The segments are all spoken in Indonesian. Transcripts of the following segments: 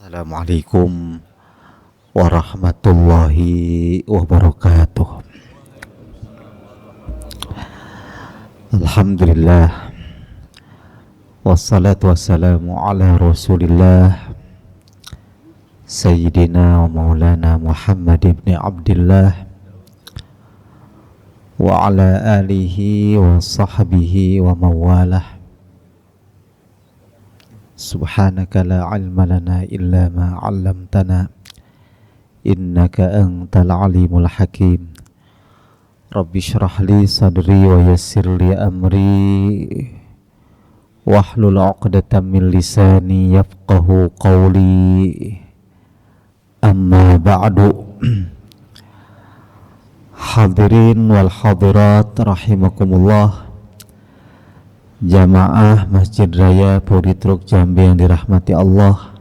Assalamualaikum warahmatullahi wabarakatuh. Alhamdulillah, wassalatu wassalamu ala rasulillah Sayyidina wa maulana Muhammad ibn Abdillah wa ala alihi wa sahbihi wa mawalah. Subhanaka la ilma lana illa ma 'allamtana innaka antal alimul hakim. Rabbi shrah li sadri wa yassir li amri wahlul 'uqdatam min lisani yafqahu qawli. Amma ba'du. Hadirin wal hadirat rahimakumullah, jamaah Masjid Raya Puritruk Jambi yang dirahmati Allah,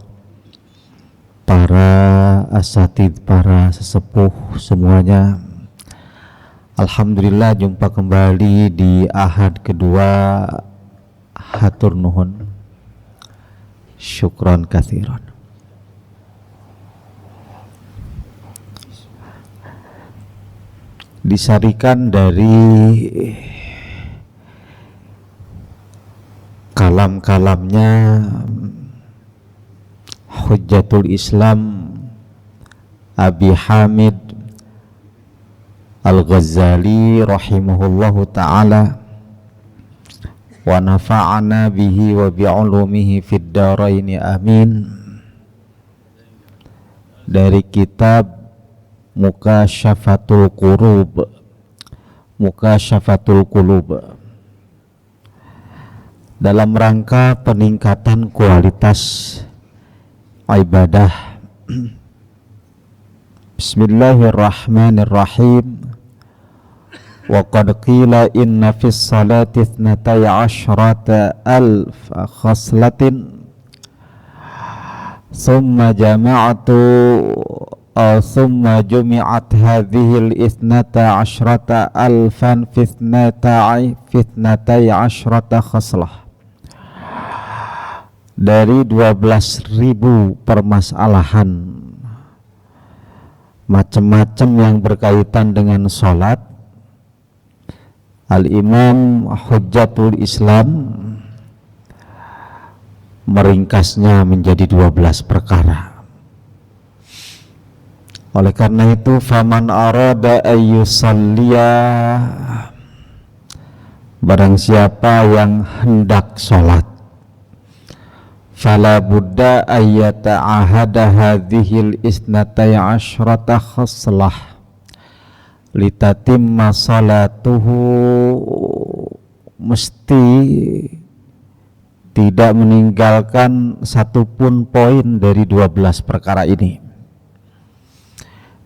para asatidz, para sesepuh semuanya. Alhamdulillah jumpa kembali di ahad kedua. Hatur nuhun, syukron katsiran. Disarikan dari kalam-kalamnya Hujjatul Islam Abi Hamid Al-Ghazali rahimahullahu ta'ala, wa nafa'ana bihi wa bi'ulumihi fid dharaini amin, dari kitab Mukasyafatul Qulub, Mukasyafatul Qulub, dalam rangka peningkatan kualitas ibadah. Bismillahirrahmanirrahim. Wa qad qila inna fis salati 12,000 khaslatin thumma jama'atu thumma jumi'at hadhil 12,000 fi 12 khaslah. Dari 12.000 permasalahan macam-macam yang berkaitan dengan sholat, Al-Imam Hujjatul Islam meringkasnya menjadi 12 perkara. Oleh karena itu, faman arada ayyusalliya, barang siapa yang hendak sholat, fala budda ayyata'ahada hadhil 12 khaslah litatimma salatuhu, mesti tidak meninggalkan satupun poin dari 12 perkara ini.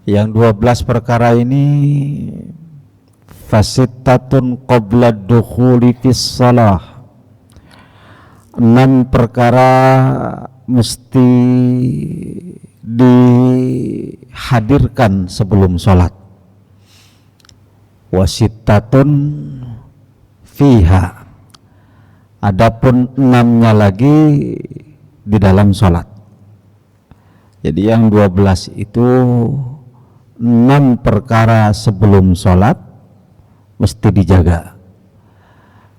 Yang 12 perkara ini fasittatun qabla dukhuli fis shalah, 6 perkara mesti dihadirkan sebelum sholat. Wasittatun fiha, adapun 6-nya lagi di dalam sholat. Jadi yang 12 itu 6 perkara sebelum sholat mesti dijaga,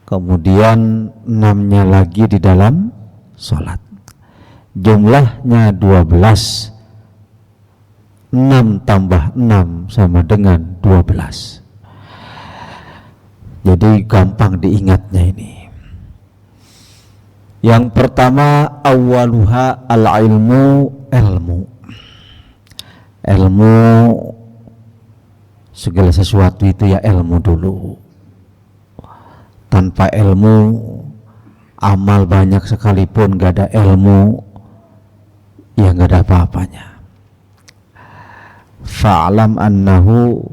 kemudian 6-nya lagi di dalam sholat. Jumlahnya 12, 6 tambah 6 sama dengan 12. Jadi gampang diingatnya ini. Yang pertama, awwaluha al-ilmu, ilmu. Segala sesuatu itu ya ilmu dulu. Tanpa ilmu, amal banyak sekalipun gak ada ilmu, ya gak ada apa-apanya. Fa'alam annahu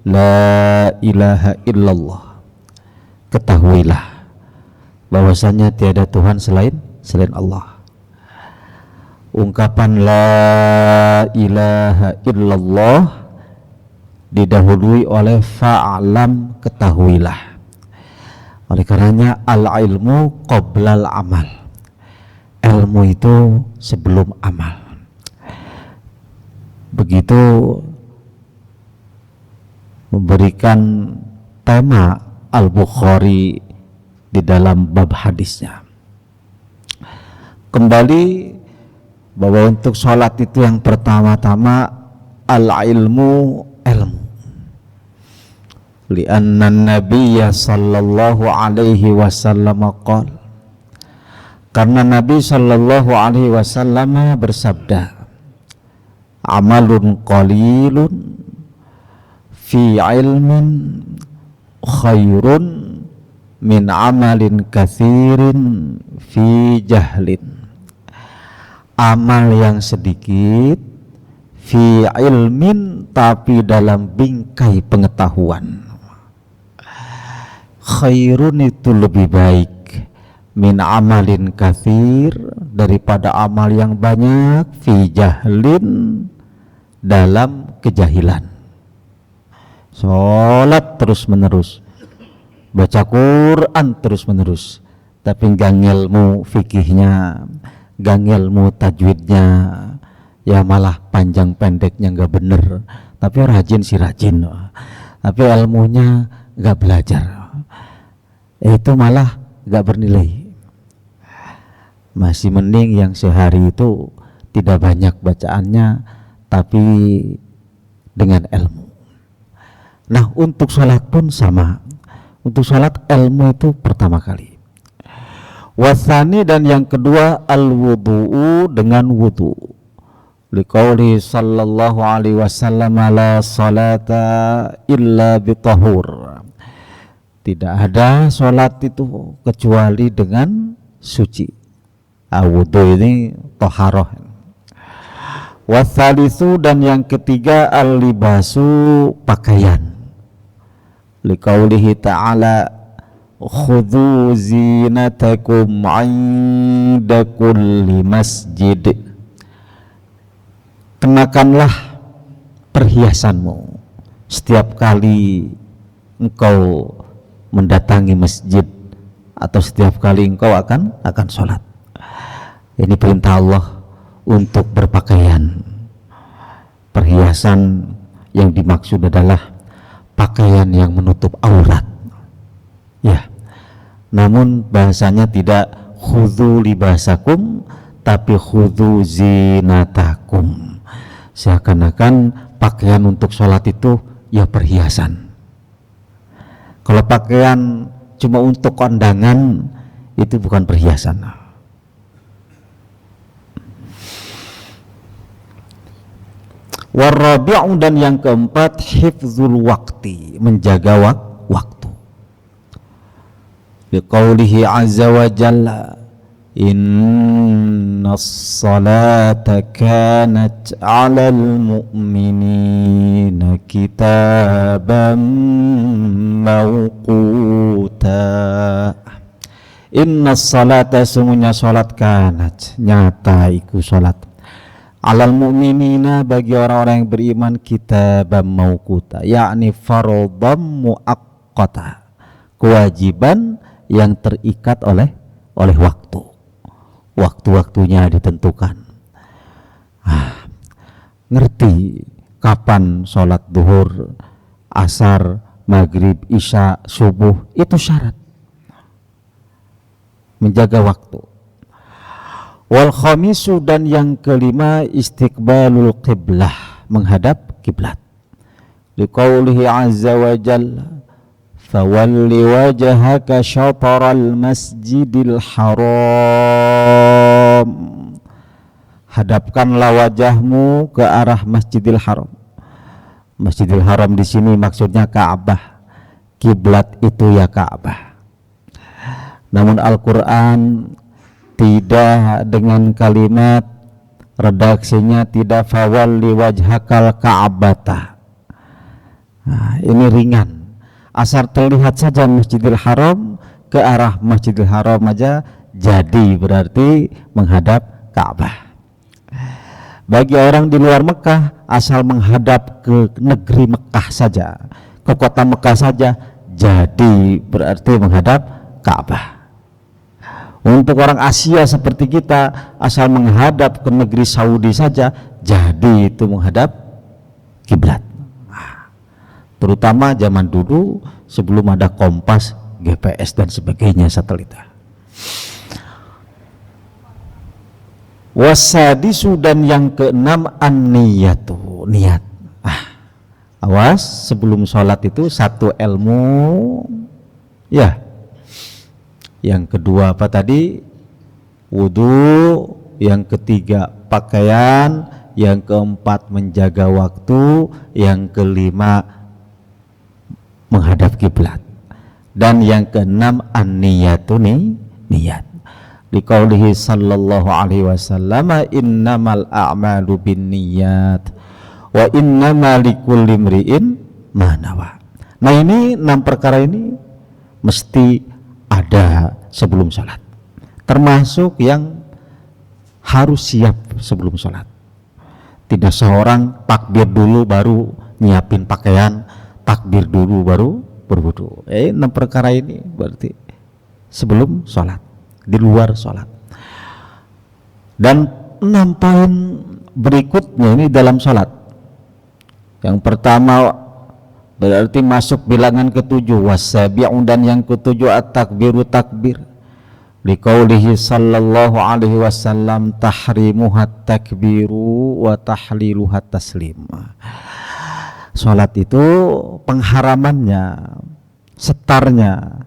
la ilaha illallah, ketahuilah bahwasanya tiada Tuhan selain Allah. Ungkapan la ilaha illallah didahului oleh fa'alam, ketahuilah. Oleh karenanya al-ilmu qoblal amal, ilmu itu sebelum amal. begitu memberikan tema Al-Bukhari di dalam bab hadisnya. Kembali bahwa untuk sholat itu yang pertama-tama al-ilmu, ilmu. Lianna Nabiyya sallallahu alaihi wasallam qala, karena Nabi sallallahu alaihi wasallam bersabda, amalun qalilun fi ilmin khairun min amalin katsirin fi jahlin. Amal yang sedikit fi ilmin, tapi dalam bingkai pengetahuan, khairun itu lebih baik, min amalin katsir, daripada amal yang banyak, fi jahlin, dalam kejahilan. Sholat terus menerus, baca Quran terus menerus, tapi gak ngilmu fikihnya, gak ngilmu tajwidnya, ya malah panjang pendeknya gak bener, tapi rajin sih rajin, tapi ilmunya gak belajar, itu malah gak bernilai. Masih mending yang sehari itu tidak banyak bacaannya, tapi dengan ilmu. Nah, untuk sholat pun sama. Untuk sholat ilmu itu pertama kali. Wasani, dan yang kedua al-wudu'u, dengan wudu. Liqauli sallallahu alaihi wasallam, la salata illa bitahur. Tidak ada sholat itu kecuali dengan suci. Wudu ini taharah. Wasalisu, dan yang ketiga al-libasu, pakaian. Liqaulihi ta'ala, khudhu zinatakum 'inda kulli masjid. Kenakanlah perhiasanmu setiap kali engkau mendatangi masjid, atau setiap kali engkau akan sholat. Ini perintah Allah untuk berpakaian. Perhiasan yang dimaksud adalah pakaian yang menutup aurat, ya. Namun bahasanya tidak khudhu libasakum, tapi khudhu zinatakum. Seakan-akan pakaian untuk sholat itu ya perhiasan. Kalau pakaian cuma untuk kondangan, itu bukan perhiasan. Warabi'u, dan yang keempat hifzul waqti, menjaga waktu. Biqaulihi azza wa jalla, innas salata kanat 'alal mu'minina kitaban mawquta. Innas salata, sungguhnya salat, kanat, nyata iku salat, alal mu'minina, bagi orang-orang yang beriman, kitaban mawquta, yakni fardhan muaqqata, kewajiban yang terikat oleh waktu. Waktu-waktunya ditentukan. Ngerti kapan sholat duhur, asar, maghrib, isya, subuh, itu syarat. Menjaga waktu. Wal khamisu, dan yang kelima istiqbalul qiblah, menghadap kiblat. Liqaulihi azza wa jalla, fawalli wajhaka syatral masjidil haram. Hadapkanlah wajahmu ke arah Masjidil Haram. Masjidil Haram di sini maksudnya Ka'bah. Kiblat itu ya Ka'bah. Namun Al-Qur'an tidak dengan kalimat, redaksinya tidak fawalli wajhakal ka'bata. Ini ringan. Asal terlihat saja Masjidil Haram, ke arah Masjidil Haram aja jadi berarti menghadap Ka'bah. Bagi orang di luar Mekah, asal menghadap ke negeri Mekah saja, ke kota Mekah saja, jadi berarti menghadap Ka'bah. Untuk orang Asia seperti kita, asal menghadap ke negeri Saudi saja, jadi itu menghadap kiblat. Terutama zaman dulu sebelum ada kompas, GPS dan sebagainya, satelit. Wasadisu, dan yang keenam an-niyatu, niat. Awas, sebelum sholat itu satu ilmu, ya. Yang kedua apa tadi? Wudu. Yang ketiga pakaian. Yang keempat menjaga waktu. Yang kelima menghadap kiblat. Dan yang keenam an-niyatu, niat. Liqaulihi sallallahu alaihi wasallam, innamal a'malu binniyat wa innama likulli imri'in ma nawa. Nah, ini 6 perkara ini mesti ada sebelum sholat, termasuk yang harus siap sebelum sholat. Tidak seorang takbir dulu baru nyiapin pakaian, takbir dulu baru berwudu. 6 perkara ini berarti sebelum sholat, di luar sholat. Dan 6 poin berikutnya ini dalam sholat. Yang pertama berarti masuk bilangan ke-7, wasabi'un, dan yang ke-7 at-takbiru, takbir. Liqaulihi sallallahu alaihi wasallam, tahrimuha takbiru wa tahliluha taslim. Sholat itu pengharamannya, setarnya,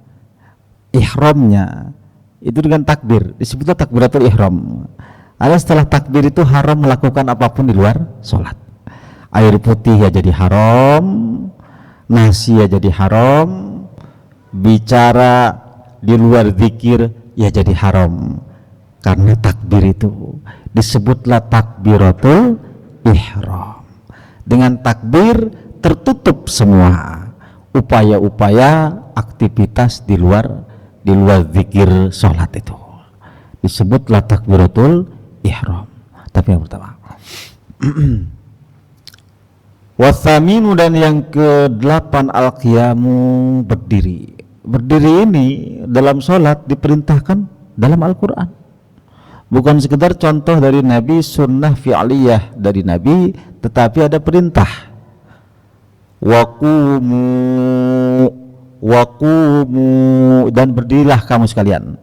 ihramnya itu dengan takbir, disebutnya takbiratul ihram. Ada setelah takbir itu haram melakukan apapun di luar sholat. Air putih ya jadi haram, nasi ya jadi haram, bicara di luar zikir ya jadi haram. Karena takbir itu disebutlah takbiratul ihram. Dengan takbir tertutup semua upaya-upaya aktivitas di luar zikir sholat itu. Disebutlah takbiratul ihram. Tapi yang pertama wathaminu, dan yang ke-8 al-qiyamu, berdiri. Berdiri ini dalam sholat diperintahkan dalam Al-Quran, bukan sekedar contoh dari Nabi, sunnah fi'liyah dari Nabi, tetapi ada perintah waqumu, dan berdirilah kamu sekalian,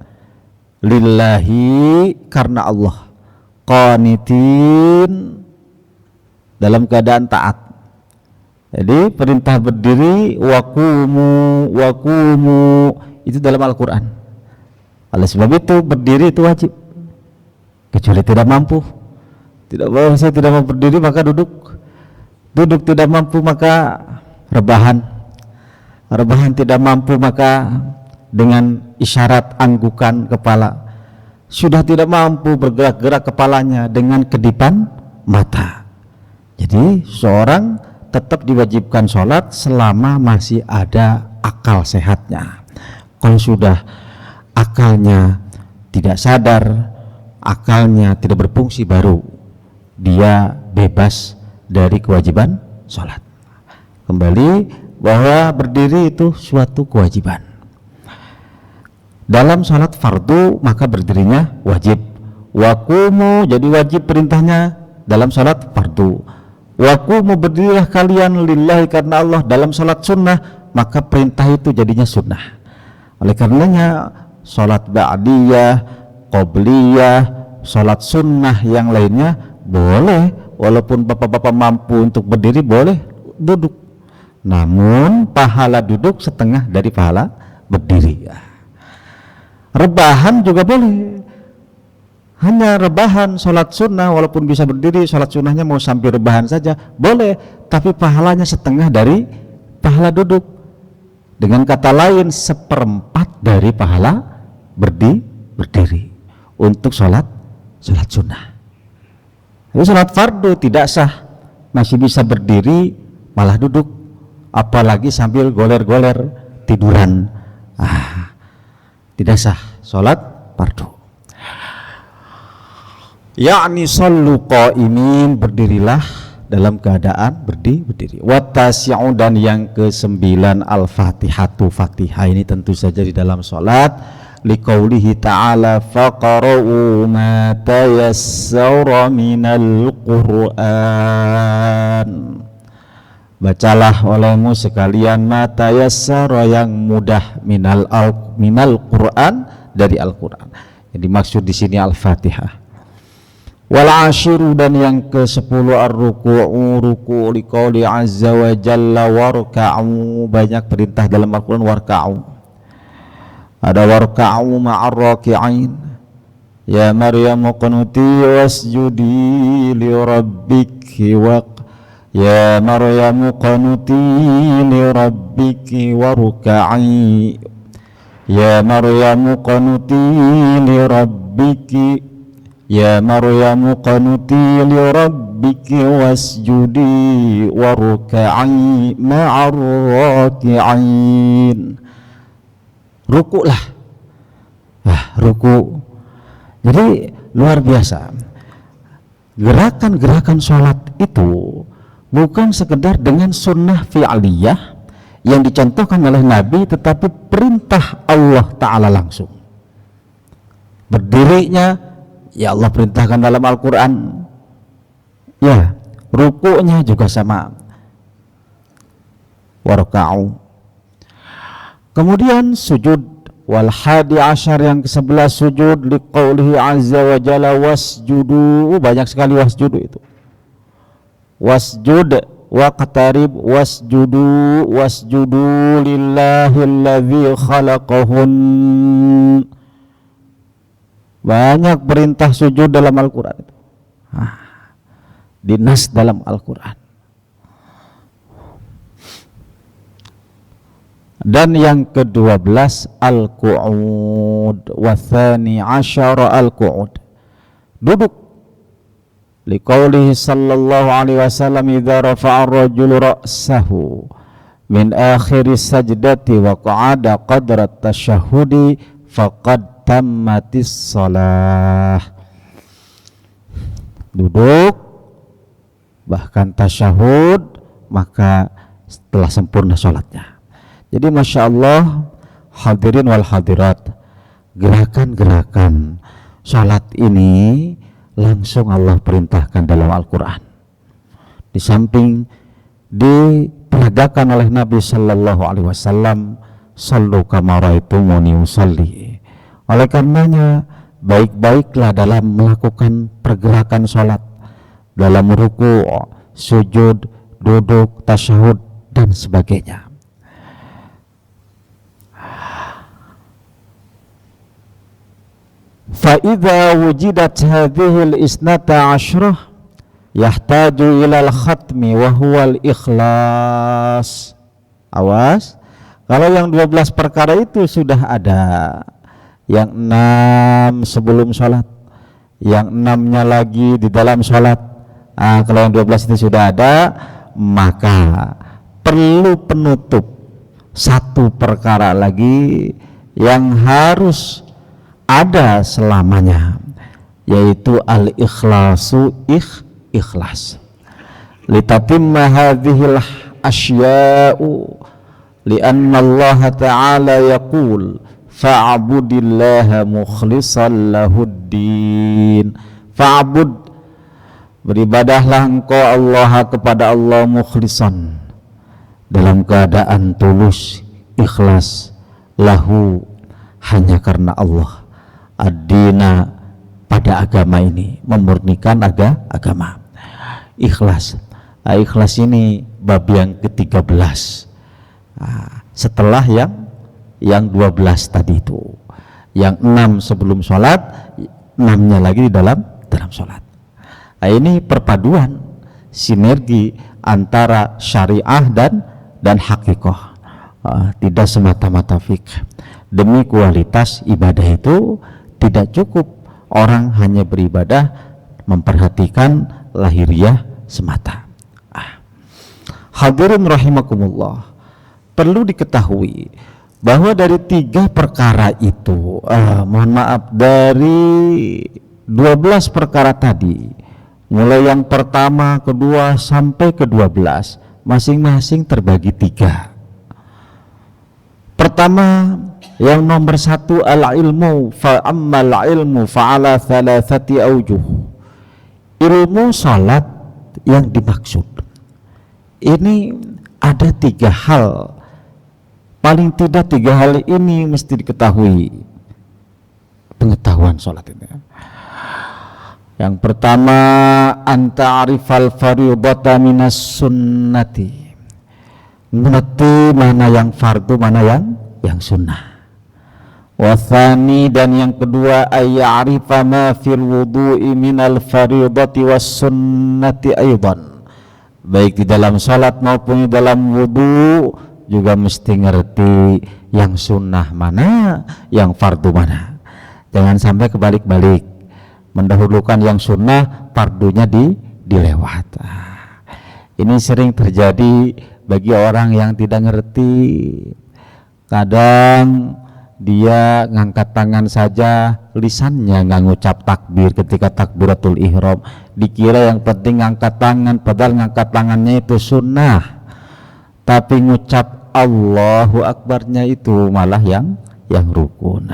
lillahi, karena Allah, qanitin, dalam keadaan taat. Jadi perintah berdiri, waqumu itu dalam Al-Quran. Oleh sebab itu berdiri itu wajib, kecuali tidak mampu. Tidak boleh, saya tidak mau berdiri maka duduk tidak mampu maka rebahan tidak mampu maka dengan isyarat anggukan kepala. Sudah tidak mampu bergerak-gerak kepalanya dengan kedipan mata. Jadi seorang tetap diwajibkan sholat selama masih ada akal sehatnya. Kalau sudah akalnya tidak sadar, akalnya tidak berfungsi, baru dia bebas dari kewajiban sholat. Kembali bahwa berdiri itu suatu kewajiban. Dalam sholat fardu maka berdirinya wajib. Waqumu jadi wajib perintahnya dalam sholat fardu. Waqumu, berdirilah kalian lillahi, karena Allah, dalam sholat sunnah maka perintah itu jadinya sunnah. Oleh karenanya sholat ba'diyah, qobliyah, sholat sunnah yang lainnya boleh, walaupun bapak-bapak mampu untuk berdiri boleh duduk, namun pahala duduk setengah dari pahala berdiri. Rebahan juga boleh, hanya rebahan sholat sunnah, walaupun bisa berdiri, sholat sunnahnya mau sambil rebahan saja boleh, tapi pahalanya setengah dari pahala duduk. Dengan kata lain 1/4 dari pahala berdiri untuk sholat sunnah. Tapi sholat fardu tidak sah, masih bisa berdiri malah duduk, apalagi sambil goler-goler tiduran, tidak sah sholat fardu. Yakni shollu qaimin, berdirilah dalam keadaan berdiri. Wattasi'u, dan yang ke-9 al-fatihatu, fatihah. Ini tentu saja di dalam sholat. Liqaulihi ta'ala, faqra'u ma tayassara minal Qur'an. Bacalah olehmu sekalian mata yassara yang mudah minal Quran, dari Al-Quran. Yang dimaksud di sini Al-Fatihah. Wal ashiru, dan yang ke-10 ar-ruku'u, ruku' liqauli azza wa jalla warka'u. Banyak perintah dalam Al-Quran warka'u. Ada warka'u ma'ar raki'ain. Ya Maryam qunuti wasjudi li rabbiki ya Maryam qunuti li rabbiki warka'i ya Maryam qunuti li rabbiki ya Maryam qunuti li rabbiki wasjudi warka'i ma'ar raki'in. Rukuklah. Ruku'. Jadi luar biasa. Gerakan-gerakan sholat itu bukan sekedar dengan sunnah fi'aliyah yang dicontohkan oleh Nabi, tetapi perintah Allah Ta'ala langsung. Berdirinya, ya Allah perintahkan dalam Al-Quran. Ya, rukuknya juga sama. Warka'u. Kemudian sujud. Wal hadi asyar, yang ke-11 sujud liqaulihi azza wa jalla wasjudu. Banyak sekali wasjudu itu. Wasjud waqtarib wasjudu lillahi alladzi khalaqahun. Banyak perintah sujud dalam Al-Quran itu. Dinas dalam Al-Quran. Dan yang ke-12 al-qu'ud, wa tsani asyara al-qu'ud, duduk. Liqaulihi sallallahu alaihi wasallam idza rafa'a ar-rajulu ra'sahu min akhir sajdati wa qa'ada qadra at-tashahhudi faqad tammatis shalah. Duduk bahkan tasyahud, maka telah sempurna sholatnya. Jadi Masya Allah, hadirin wal hadirat, gerakan-gerakan sholat ini langsung Allah perintahkan dalam Al-Quran. Di samping diperagakan oleh Nabi Sallallahu Alaihi Wasallam, sallu kama ra'aitumuni usalli. Oleh karenanya, baik-baiklah dalam melakukan pergerakan sholat, dalam ruku', sujud, duduk, tasyahud, dan sebagainya. Fa'idha wujidat hadhil isnata ashrah yahtaju ilal khatmi wa huwal ikhlas. Awas, kalau yang 12 perkara itu sudah ada, yang 6 sebelum sholat, yang 6-nya lagi di dalam sholat, kalau yang 12 itu sudah ada, maka perlu penutup satu perkara lagi yang harus ada selamanya, yaitu al-ikhlasu, ikhlas. Litatimma hadhil asya'u lianna Allah ta'ala yaqul fa'budillaha mukhlishan lahuddin. Fa'bud, beribadahlah engkau Allah kepada Allah mukhlishan, dalam keadaan tulus, ikhlas, lahu, hanya karena Allah, ad-dina, pada agama ini, memurnikan agama. Ikhlas. Ikhlas ini bab yang ke-13. Setelah yang 12 tadi itu. Yang 6 sebelum sholat, 6-nya lagi di dalam sholat. Ini perpaduan, sinergi antara syariah dan hakikoh. Tidak semata-mata fikih. Demi kualitas ibadah itu tidak cukup orang hanya beribadah memperhatikan lahiriah semata. Hadirin rahimakumullah, perlu diketahui bahwa dari 3 perkara itu, dari 12 perkara tadi, mulai yang pertama, kedua, sampai ke-12, masing-masing terbagi 3. Pertama, yang nomor 1, al-ilmu, fa'ammal ilmu fa'ala thalathati awjuh. Ilmu salat yang dimaksud Ini ada 3 hal, paling tidak 3 hal ini mesti diketahui, pengetahuan sholat ini. Yang pertama, anta'arifal fardhata minas sunnati, mengerti mana yang fardu, mana yang sunnah. Wathani, dan yang kedua, ayya'rifa ma fil wudu'i minal fardhati was sunnati aidan, baik di dalam salat maupun di dalam wudu juga mesti ngerti yang sunnah mana, yang fardu mana. Jangan sampai kebalik-balik, mendahulukan yang sunnah, fardunya dilewat. Ini sering terjadi bagi orang yang tidak ngerti. Kadang dia ngangkat tangan saja, lisannya nggak ngucap takbir ketika takbiratul ihram, dikira yang penting ngangkat tangan, padahal ngangkat tangannya itu sunnah, tapi ngucap Allahu Akbarnya itu malah yang rukun.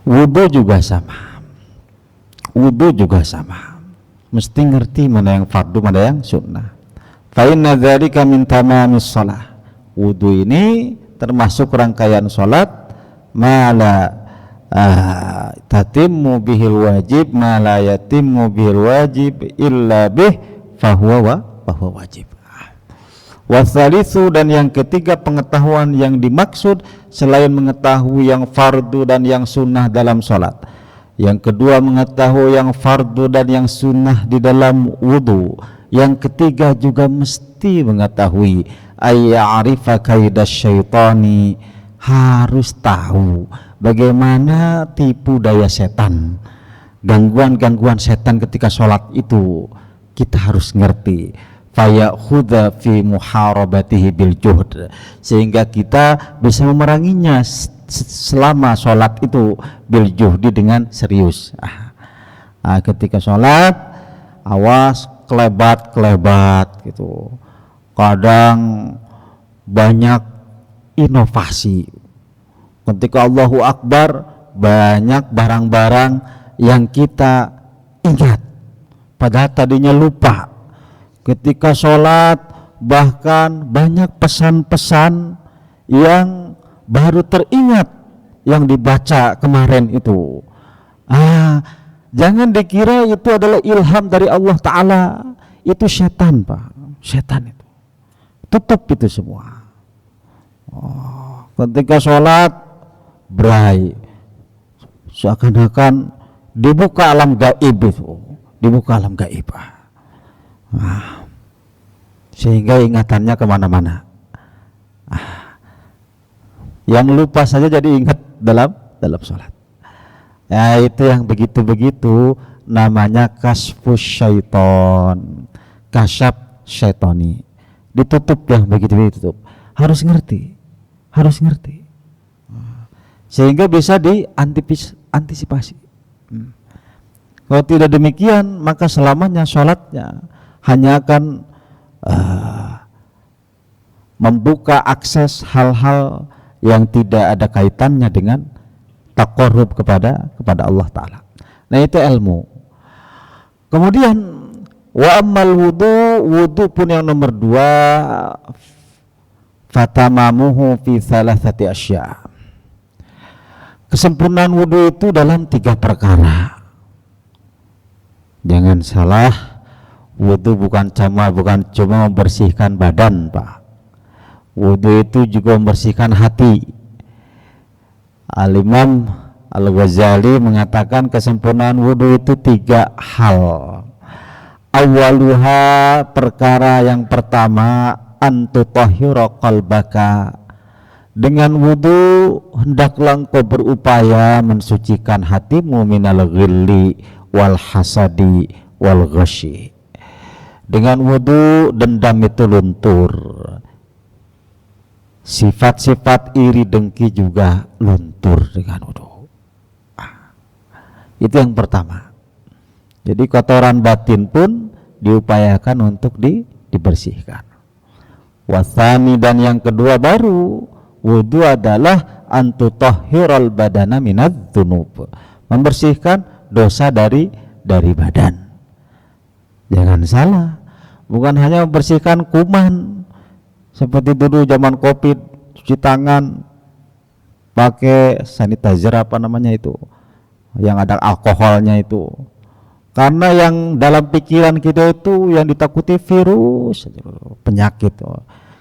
Wudu juga sama, mesti ngerti mana yang fardu, mana yang sunnah. Fa inna dzalika min tamamis shalah, wudu ini termasuk rangkaian sholat. Mala tatimmu bihil wajib, mala yatimmu bihil wajib illa bih fahuwa wajib. Wasalitsu, dan yang ketiga pengetahuan yang dimaksud selain mengetahui yang fardu dan yang sunnah dalam sholat, yang kedua mengetahui yang fardu dan yang sunnah di dalam wudu, yang ketiga juga mesti mengetahui ayya'rifa kaidas syaitani, harus tahu bagaimana tipu daya setan, gangguan-gangguan setan ketika sholat itu kita harus ngerti. Fayakhudha fi muharabatihi bil juhd, sehingga kita bisa memeranginya selama sholat itu bil juhdi, dengan serius. Ketika sholat awas kelebat gitu. Kadang banyak inovasi. Ketika Allahu Akbar, banyak barang-barang yang kita ingat padahal tadinya lupa. Ketika sholat bahkan banyak pesan-pesan yang baru teringat yang dibaca kemarin itu. Jangan dikira itu adalah ilham dari Allah Ta'ala, itu setan, Pak. Setan itu tutup itu semua. Ketika sholat berai, seakan-akan dibuka alam gaib itu, dibuka alam gaib. Sehingga ingatannya kemana-mana. Yang lupa saja jadi ingat dalam sholat. Ya, itu yang begitu-begitu namanya kasfus syaiton, kasyaf syaitoni, ditutup yang begitu-begitu. Harus ngerti sehingga bisa diantisipasi. Kalau tidak demikian, maka selamanya sholatnya hanya akan membuka akses hal-hal yang tidak ada kaitannya dengan taqarrub kepada Allah Ta'ala. Nah, itu ilmu. Kemudian wa ammal wudu pun yang nomor 2, fatamamuhu fi thalathati asya. Kesempurnaan wudu itu dalam 3 perkara. Jangan salah, wudu bukan cuma membersihkan badan, Pak. Wudu itu juga membersihkan hati. Al-Imam Al-Ghazali mengatakan kesempurnaan wudu itu 3 hal. Awaluha, perkara yang pertama, antutahhira qalbaka. Dengan wudu hendaklah engkau berupaya mensucikan hatimu minal ghilli wal hasadi wal ghasyi. Dengan wudu dendam itu luntur, sifat-sifat iri dengki juga luntur dengan wudu. Itu yang pertama. Jadi kotoran batin pun diupayakan untuk dibersihkan. Wasani, dan yang kedua baru wudu adalah antutahhiral badana minadz dzunub, membersihkan dosa dari badan. Jangan salah, bukan hanya membersihkan kuman seperti dulu zaman Covid, cuci tangan pakai sanitizer apa namanya itu, yang ada alkoholnya itu. Karena yang dalam pikiran kita itu yang ditakuti virus, penyakit.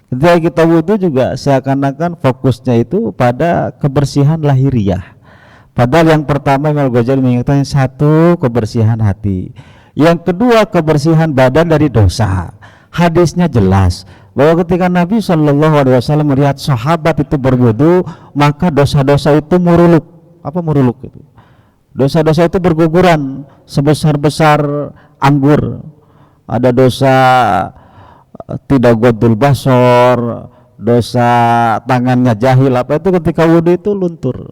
Ketika kita wudhu juga seakan-akan fokusnya itu pada kebersihan lahiriah. Padahal yang pertama Imam Ghazali mengatakan satu kebersihan hati, yang kedua kebersihan badan dari dosa. Hadisnya jelas bahwa ketika Nabi Shallallahu Alaihi Wasallam melihat sahabat itu berwudu, maka dosa-dosa itu muruluk. Apa muruluk itu? Dosa-dosa itu berguguran sebesar-besar anggur. Ada dosa tidak godul basor, dosa tangannya jahil, apa itu ketika wudu itu luntur.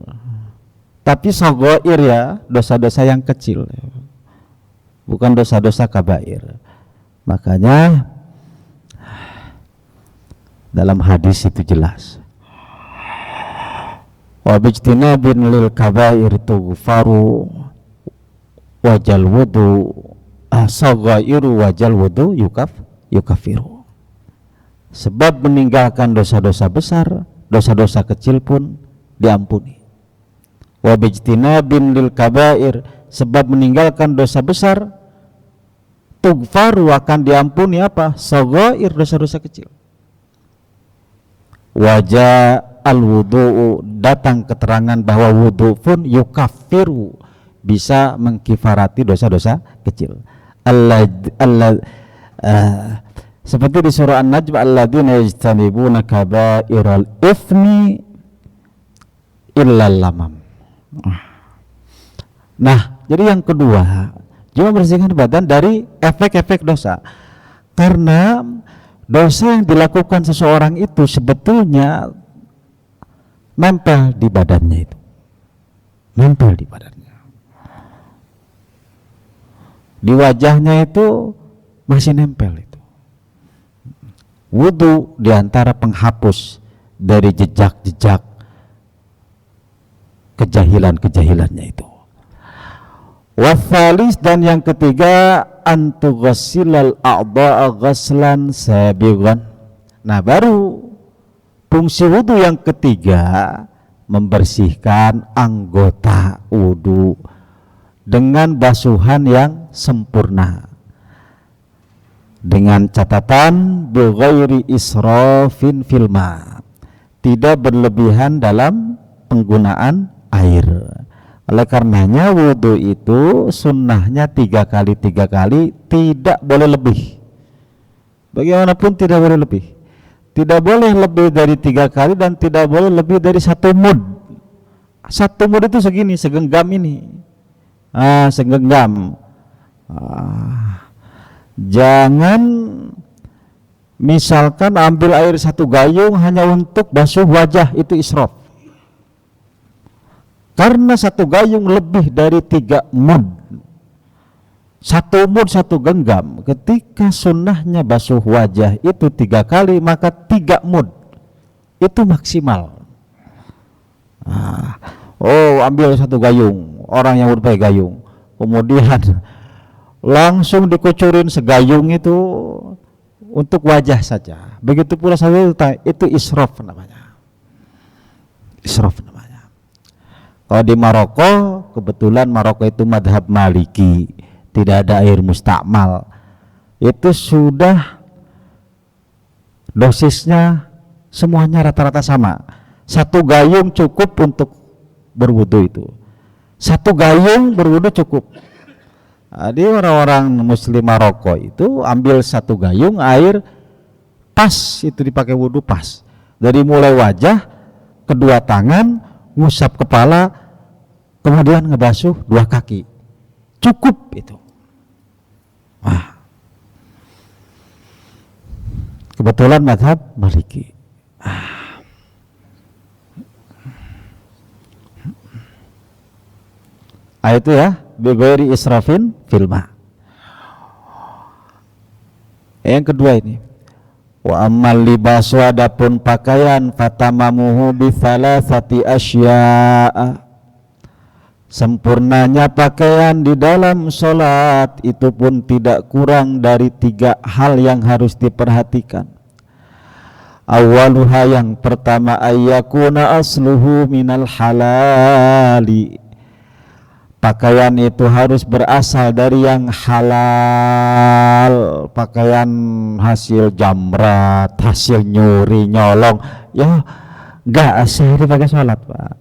Tapi sagoir ya, dosa-dosa yang kecil, bukan dosa-dosa kabair. Makanya dalam hadis itu jelas, wa bijtinabin lil kabair tughfaru wajal wudu sagairu wajal wudu yukafiru. Sebab meninggalkan dosa-dosa besar, dosa-dosa kecil pun diampuni. Wa bijtinabin lil kabair, sebab meninggalkan dosa besar, tughfaru akan diampuni apa? Sagair, dosa-dosa kecil. Wajah al-wudu'u, datang keterangan bahwa wudu pun yukafiru, bisa mengkifarati dosa-dosa kecil. Seperti di surah An-Najm, alladzina yajtanibuna kaba'iral itsmi illal lamam. Nah, jadi yang kedua, juga membersihkan badan dari efek-efek dosa. Karena dosa yang dilakukan seseorang itu sebetulnya nempel di badannya itu. Nempel di badannya. Di wajahnya itu masih nempel itu. Wudu diantara penghapus dari jejak-jejak kejahilan-kejahilannya itu. Wasalis, dan yang ketiga, antughasilal a'dha'a ghaslan sabighan. Nah, baru fungsi wudu yang ketiga, membersihkan anggota wudu dengan basuhan yang sempurna, dengan catatan bighairi israfin fil ma, tidak berlebihan dalam penggunaan air. Oleh karenanya wudu itu sunnahnya 3 kali, tidak boleh lebih. Bagaimanapun tidak boleh lebih. Tidak boleh lebih dari 3 kali dan tidak boleh lebih dari 1 mud. 1 mud itu segini, segenggam ini. Segenggam. Jangan misalkan ambil air 1 gayung hanya untuk basuh wajah, itu israf. Karena 1 gayung lebih dari 3 mud. 1 mud 1 genggam. Ketika sunnahnya basuh wajah itu 3 kali, maka 3 mud itu maksimal. Ambil 1 gayung, orang yang berpakai gayung, kemudian langsung dikucurin segayung itu untuk wajah saja. Begitu pula itu israf namanya. Israf namanya. Kalau di Maroko, kebetulan Maroko itu madhab Maliki, tidak ada air mustakmal. Itu sudah dosisnya semuanya rata-rata sama. 1 gayung cukup untuk berwudu itu. 1 gayung berwudu cukup. Jadi orang-orang Muslim Maroko itu ambil 1 gayung air pas, itu dipakai wudu pas. Dari mulai wajah, kedua tangan, ngusap kepala, kemudian ngebasuh 2 kaki, cukup itu. Kebetulan mazhab Maliki. Itu ya, bighairi israfin fil ma. Yang kedua ini, wa ammal libasu, adapun pakaian, fatamamuhu bi thalathati asya'a, Sempurnanya pakaian di dalam sholat itu pun tidak kurang dari 3 hal yang harus diperhatikan. Awaluha, yang pertama, ayyakuna asluhu minal halali. Pakaian itu harus berasal dari yang halal. Pakaian hasil jamrat, hasil nyuri, nyolong, ya enggak asli dipakai sholat, Pak.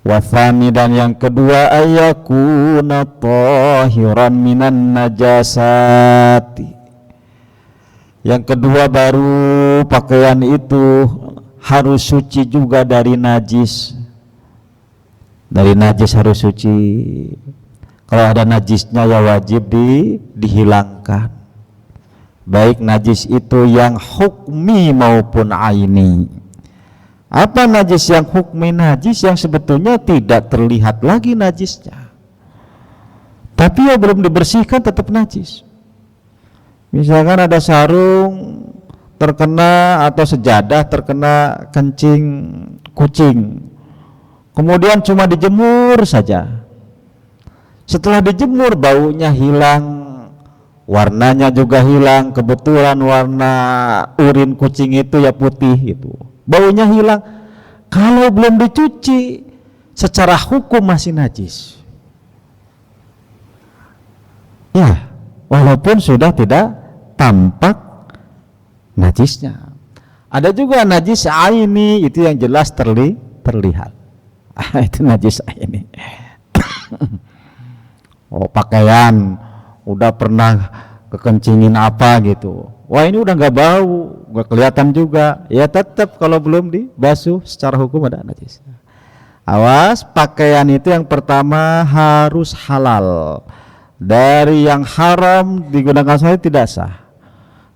Wathani, dan yang kedua, ayyakuna tahiran minan najasati. Yang kedua, baru pakaian itu harus suci juga dari najis. Dari najis harus suci. Kalau ada najisnya ya wajib dihilangkan. Baik najis itu yang hukmi maupun aini. Apa najis yang hukmi? Najis yang sebetulnya tidak terlihat lagi najisnya, tapi ya belum dibersihkan tetap najis. Misalkan ada sarung terkena atau sejadah terkena kencing kucing, kemudian cuma dijemur saja. Setelah dijemur baunya hilang, warnanya juga hilang. Kebetulan warna urin kucing itu ya putih gitu, baunya hilang. Kalau belum dicuci secara hukum masih najis. Ya, walaupun sudah tidak tampak najisnya. Ada juga najis aini, itu yang jelas terlihat. Itu najis aini. Oh, pakaian udah pernah kekencingin apa gitu, wah ini udah nggak bau, nggak kelihatan juga, ya tetap kalau belum dibasuh secara hukum ada najis. Awas, pakaian itu yang pertama harus halal. Dari yang haram digunakan saja tidak sah.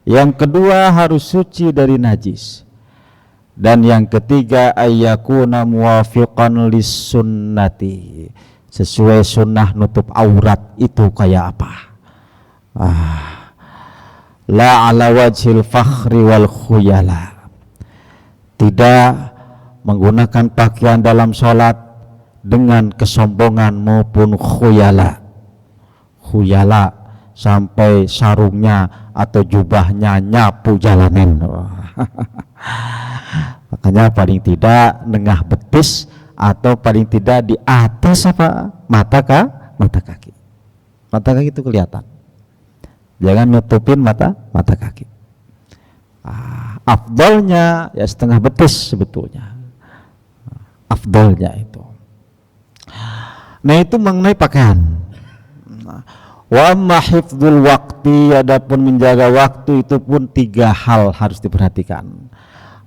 Yang kedua harus suci dari najis. Dan yang ketiga ayyakuna muwafiqan lis-sunnati. Sesuai sunnah nutup aurat itu kayak apa? La ala wajhil fakhri wal khuyala. Tidak menggunakan pakaian dalam sholat dengan kesombongan maupun khuyala. Khuyala sampai sarungnya atau jubahnya nyapu jalanan. Makanya paling tidak nengah betis atau paling tidak di atas apa mata kaki. Mata kaki itu kelihatan. Jangan nutupin mata kaki. Afdalnya ya setengah betis sebetulnya. Afdalnya itu. Nah itu mengenai pakaian. Wa amma hifdzul waqti, adapun menjaga waktu itu pun 3 hal harus diperhatikan.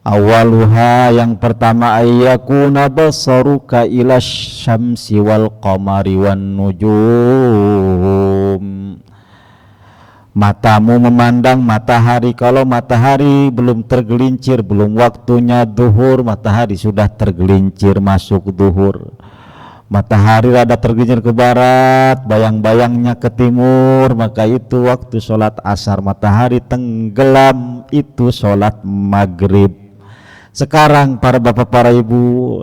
Awaluha, yang pertama ayyakuna basaruka ila syamsi wal qamari wan nujum. Matamu memandang matahari. Kalau matahari belum tergelincir, belum waktunya duhur, matahari sudah tergelincir masuk duhur. Matahari rada tergelincir ke barat, bayang-bayangnya ke timur, maka itu waktu sholat asar. Matahari tenggelam, itu sholat maghrib. Sekarang para bapak, para ibu,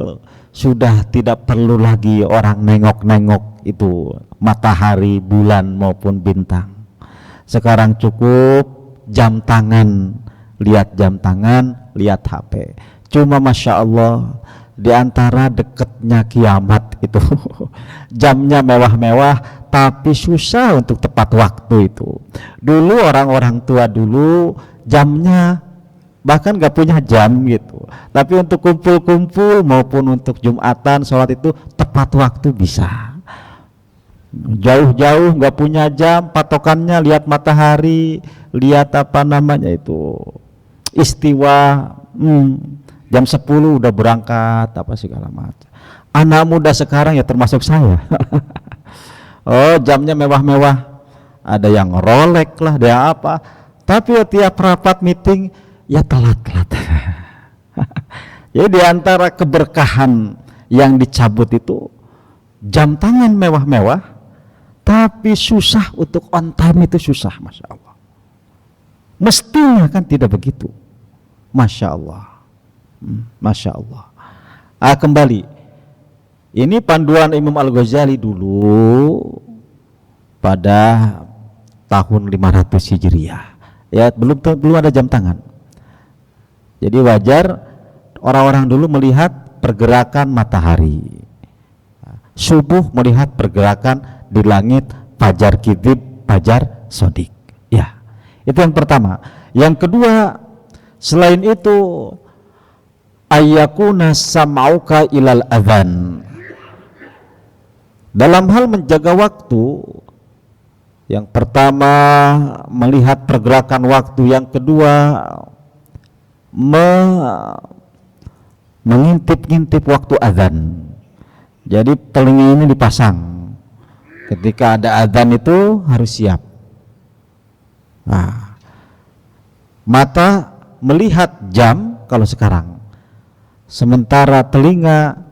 sudah tidak perlu lagi orang nengok-nengok itu matahari, bulan maupun bintang. Sekarang cukup jam tangan, lihat jam tangan, lihat HP. Cuma Masya Allah, di antara dekatnya kiamat itu jamnya mewah-mewah tapi susah untuk tepat waktu itu. Dulu orang-orang tua dulu jamnya bahkan gak punya jam gitu, tapi untuk kumpul-kumpul maupun untuk Jumatan sholat itu tepat waktu bisa. Jauh-jauh gak punya jam, patokannya lihat matahari, lihat apa namanya itu istiwa, jam 10 udah berangkat apa segala macam. Anak muda sekarang ya termasuk saya. Oh jamnya mewah-mewah, ada yang Rolex lah, ada yang apa, tapi tiap rapat meeting ya telat-telat. Jadi diantara keberkahan yang dicabut itu jam tangan mewah-mewah, tapi susah untuk on time itu susah. Masya Allah. Mestinya kan tidak begitu. Masya Allah. Masya Allah. Kembali, ini panduan Imam Al-Ghazali dulu pada tahun 500 Hijriah. Ya, belum ada jam tangan. Jadi wajar orang-orang dulu melihat pergerakan matahari. Subuh melihat pergerakan di langit, fajar kidib, fajar sodik. Ya, itu yang pertama. Yang kedua, selain itu, ayyakuna sam'uka ilal adzan. Dalam hal menjaga waktu, yang pertama melihat pergerakan waktu, yang kedua mengintip-ngintip waktu azan. Jadi telinga ini dipasang, ketika ada azan itu harus siap. Nah, mata melihat jam kalau sekarang, sementara telinga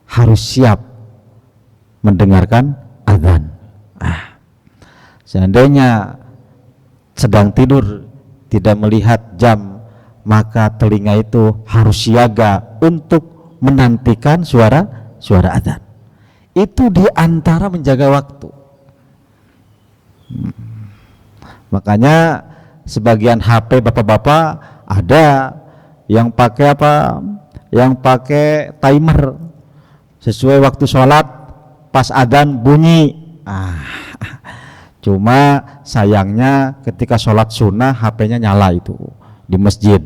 harus siap mendengarkan azan. Seandainya sedang tidur tidak melihat jam, maka telinga itu harus siaga untuk menantikan suara azan. Itu diantara menjaga waktu. Makanya sebagian HP bapak-bapak ada yang pakai apa? Yang pakai timer sesuai waktu sholat, pas adzan bunyi. Cuma sayangnya ketika sholat sunnah HP-nya nyala itu di masjid.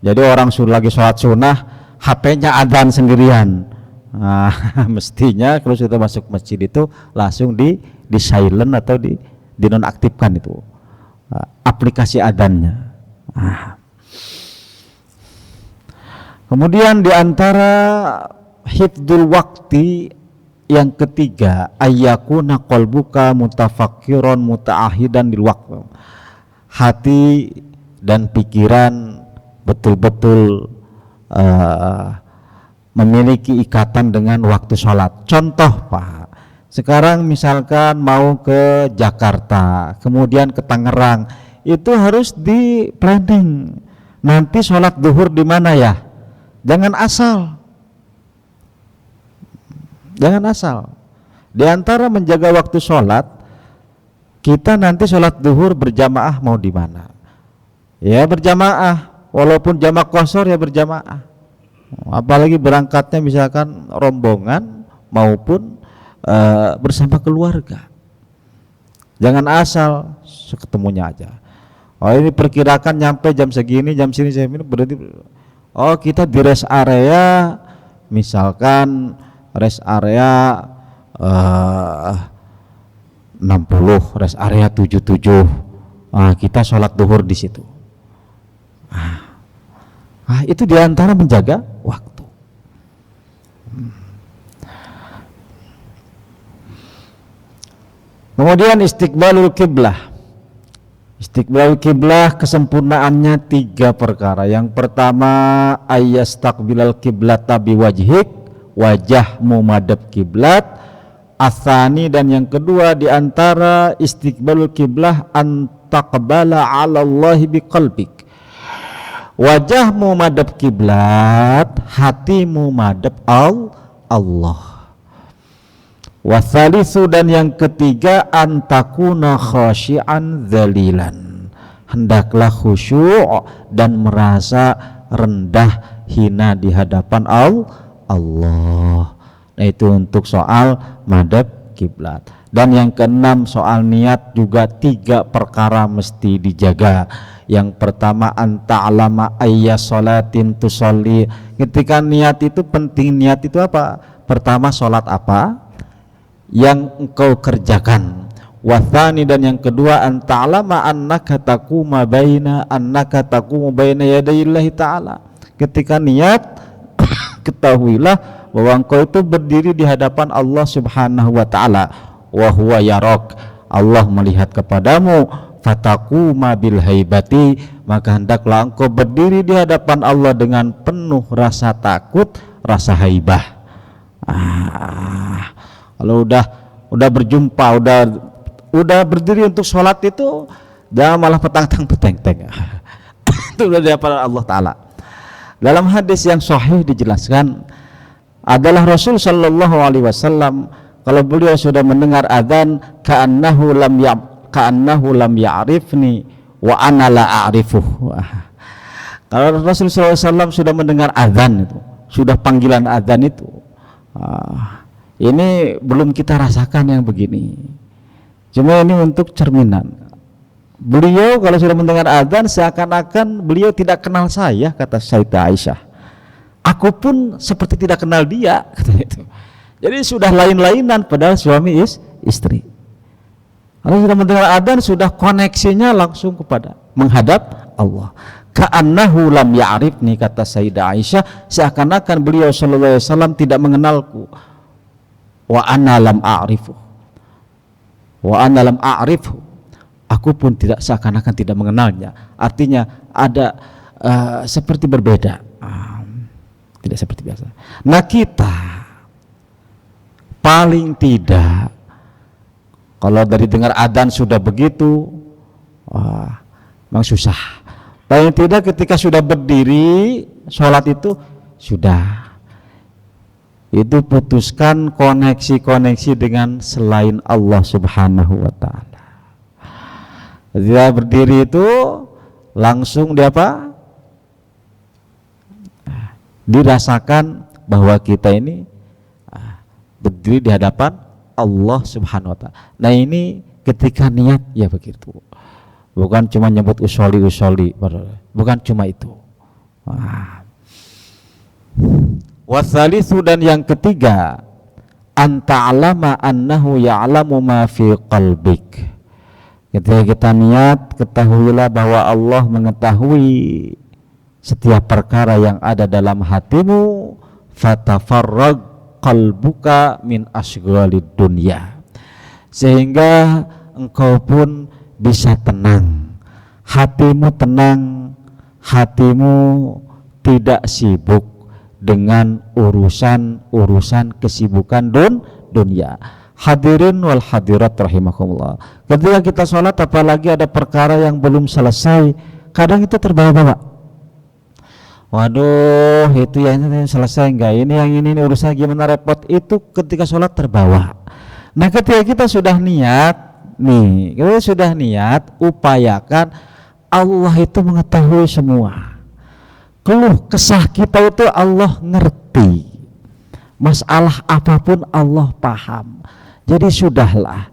Jadi orang lagi sholat sunnah HP-nya adzan sendirian. Mestinya kalau sudah masuk masjid itu langsung di silent atau di nonaktifkan itu aplikasi adzannya. Kemudian diantara hifdzul waqti yang ketiga, ayyakuna qalbuka mutafakkiran muta'ahidan lil waqt. Hati dan pikiran betul-betul memiliki ikatan dengan waktu sholat. Contoh Pak, sekarang misalkan mau ke Jakarta, kemudian ke Tangerang, itu harus di planning. Nanti sholat duhur di mana ya? Jangan asal. Di antara menjaga waktu sholat, kita nanti sholat duhur berjamaah mau di mana? Ya berjamaah, walaupun jamak qashar ya berjamaah. Apalagi berangkatnya misalkan rombongan maupun bersama keluarga. Jangan asal ketemunya aja. Ini perkirakan nyampe jam segini, jam sini berarti kita di rest area, misalkan rest area 60, rest area 77. Kita sholat duhur di situ. Itu diantara menjaga waktu. Kemudian istiqbalul kiblah. Istiqbalul kiblah kesempurnaannya 3 perkara. Yang pertama, ayyastaqbilal kiblata biwajhik, wajahmu madhab kiblat. Asani, dan yang kedua diantara istiqbalul kiblah antaqbala 'ala Allahi biqalbik. Wajahmu madhab kiblat, hatimu madhab Allah. Wasalisu, dan yang ketiga antakuna khasyi'an dzalilan, hendaklah khusyuk dan merasa rendah hina di hadapan Allah. Itu untuk soal madhab kiblat. Dan yang keenam soal niat juga 3 perkara mesti dijaga. Yang pertama anta'lama ayya sholatin tusolli. Ketika niat itu penting, niat itu apa? Pertama sholat apa yang engkau kerjakan. Wathani, dan yang kedua anta'lama annaka taqumu baina yadayillahi ta'ala. Ketika niat ketahuilah bahwa engkau itu berdiri di hadapan Allah Subhanahu wa ta'ala. Wa huwa yarak, Allah melihat kepadamu. Fataquma bil haibati, maka hendaklah engkau berdiri di hadapan Allah dengan penuh rasa takut, rasa haibah. Kalau udah berjumpa, udah berdiri untuk sholat itu jangan malah petang-peteng. Itu udah di hadapan Allah Ta'ala. Dalam hadis yang sahih dijelaskan adalah Rasul sallallahu alaihi wasallam kalau beliau sudah mendengar adzan ka'annahu lam ya'rifni wa ana la a'rifuh. Kalau Rasul sallallahu alaihi wasallam sudah mendengar adzan itu, sudah panggilan adzan itu, ini belum kita rasakan yang begini. Cuma ini untuk cerminan. Beliau kalau sudah mendengar adzan seakan-akan beliau tidak kenal saya, kata Sayyidah Aisyah. Aku pun seperti tidak kenal dia, kata itu. Jadi sudah lain-lainan padahal suami istri. Kalau sudah mendengar adzan sudah koneksinya langsung kepada menghadap Allah. Ka'annahu lam ya'rifni, kata Sayyidah Aisyah, seakan-akan beliau sallallahu alaihi wasallam tidak mengenalku. Wa ana lam a'rifu. Wa ana lam a'rifu. Aku pun tidak, seakan-akan tidak mengenalnya. Artinya ada seperti berbeda, tidak seperti biasa. Nah kita paling tidak kalau dari dengar adzan sudah begitu, memang susah. Paling tidak ketika sudah berdiri sholat itu sudah, itu putuskan koneksi-koneksi dengan selain Allah Subhanahu wa ta'ala. Ketika berdiri itu langsung dirasakan bahwa kita ini berdiri di hadapan Allah Subhanahu wa ta'ala. Nah ini ketika niat ya begitu. Bukan cuma nyebut usoli, bukan cuma itu. Wasalisu, dan yang ketiga, anta'alama annahu ya'lamu ma fi qalbik. Ketika kita niat, ketahuilah bahwa Allah mengetahui setiap perkara yang ada dalam hatimu. Fatafarrag qalbuka min asghalid dunya, sehingga engkau pun bisa tenang, hatimu tenang, hatimu tidak sibuk dengan urusan kesibukan dunia. Hadirin wal hadirat rahimakumullah. Ketika kita sholat apalagi ada perkara yang belum selesai, kadang itu terbawa-bawa. Waduh, itu yang ini selesai enggak? Ini yang ini urusan gimana, repot. Itu ketika sholat terbawa. Nah ketika kita sudah niat, upayakan Allah itu mengetahui semua. Keluh kesah kita itu Allah ngerti. Masalah apapun Allah paham. Jadi sudahlah,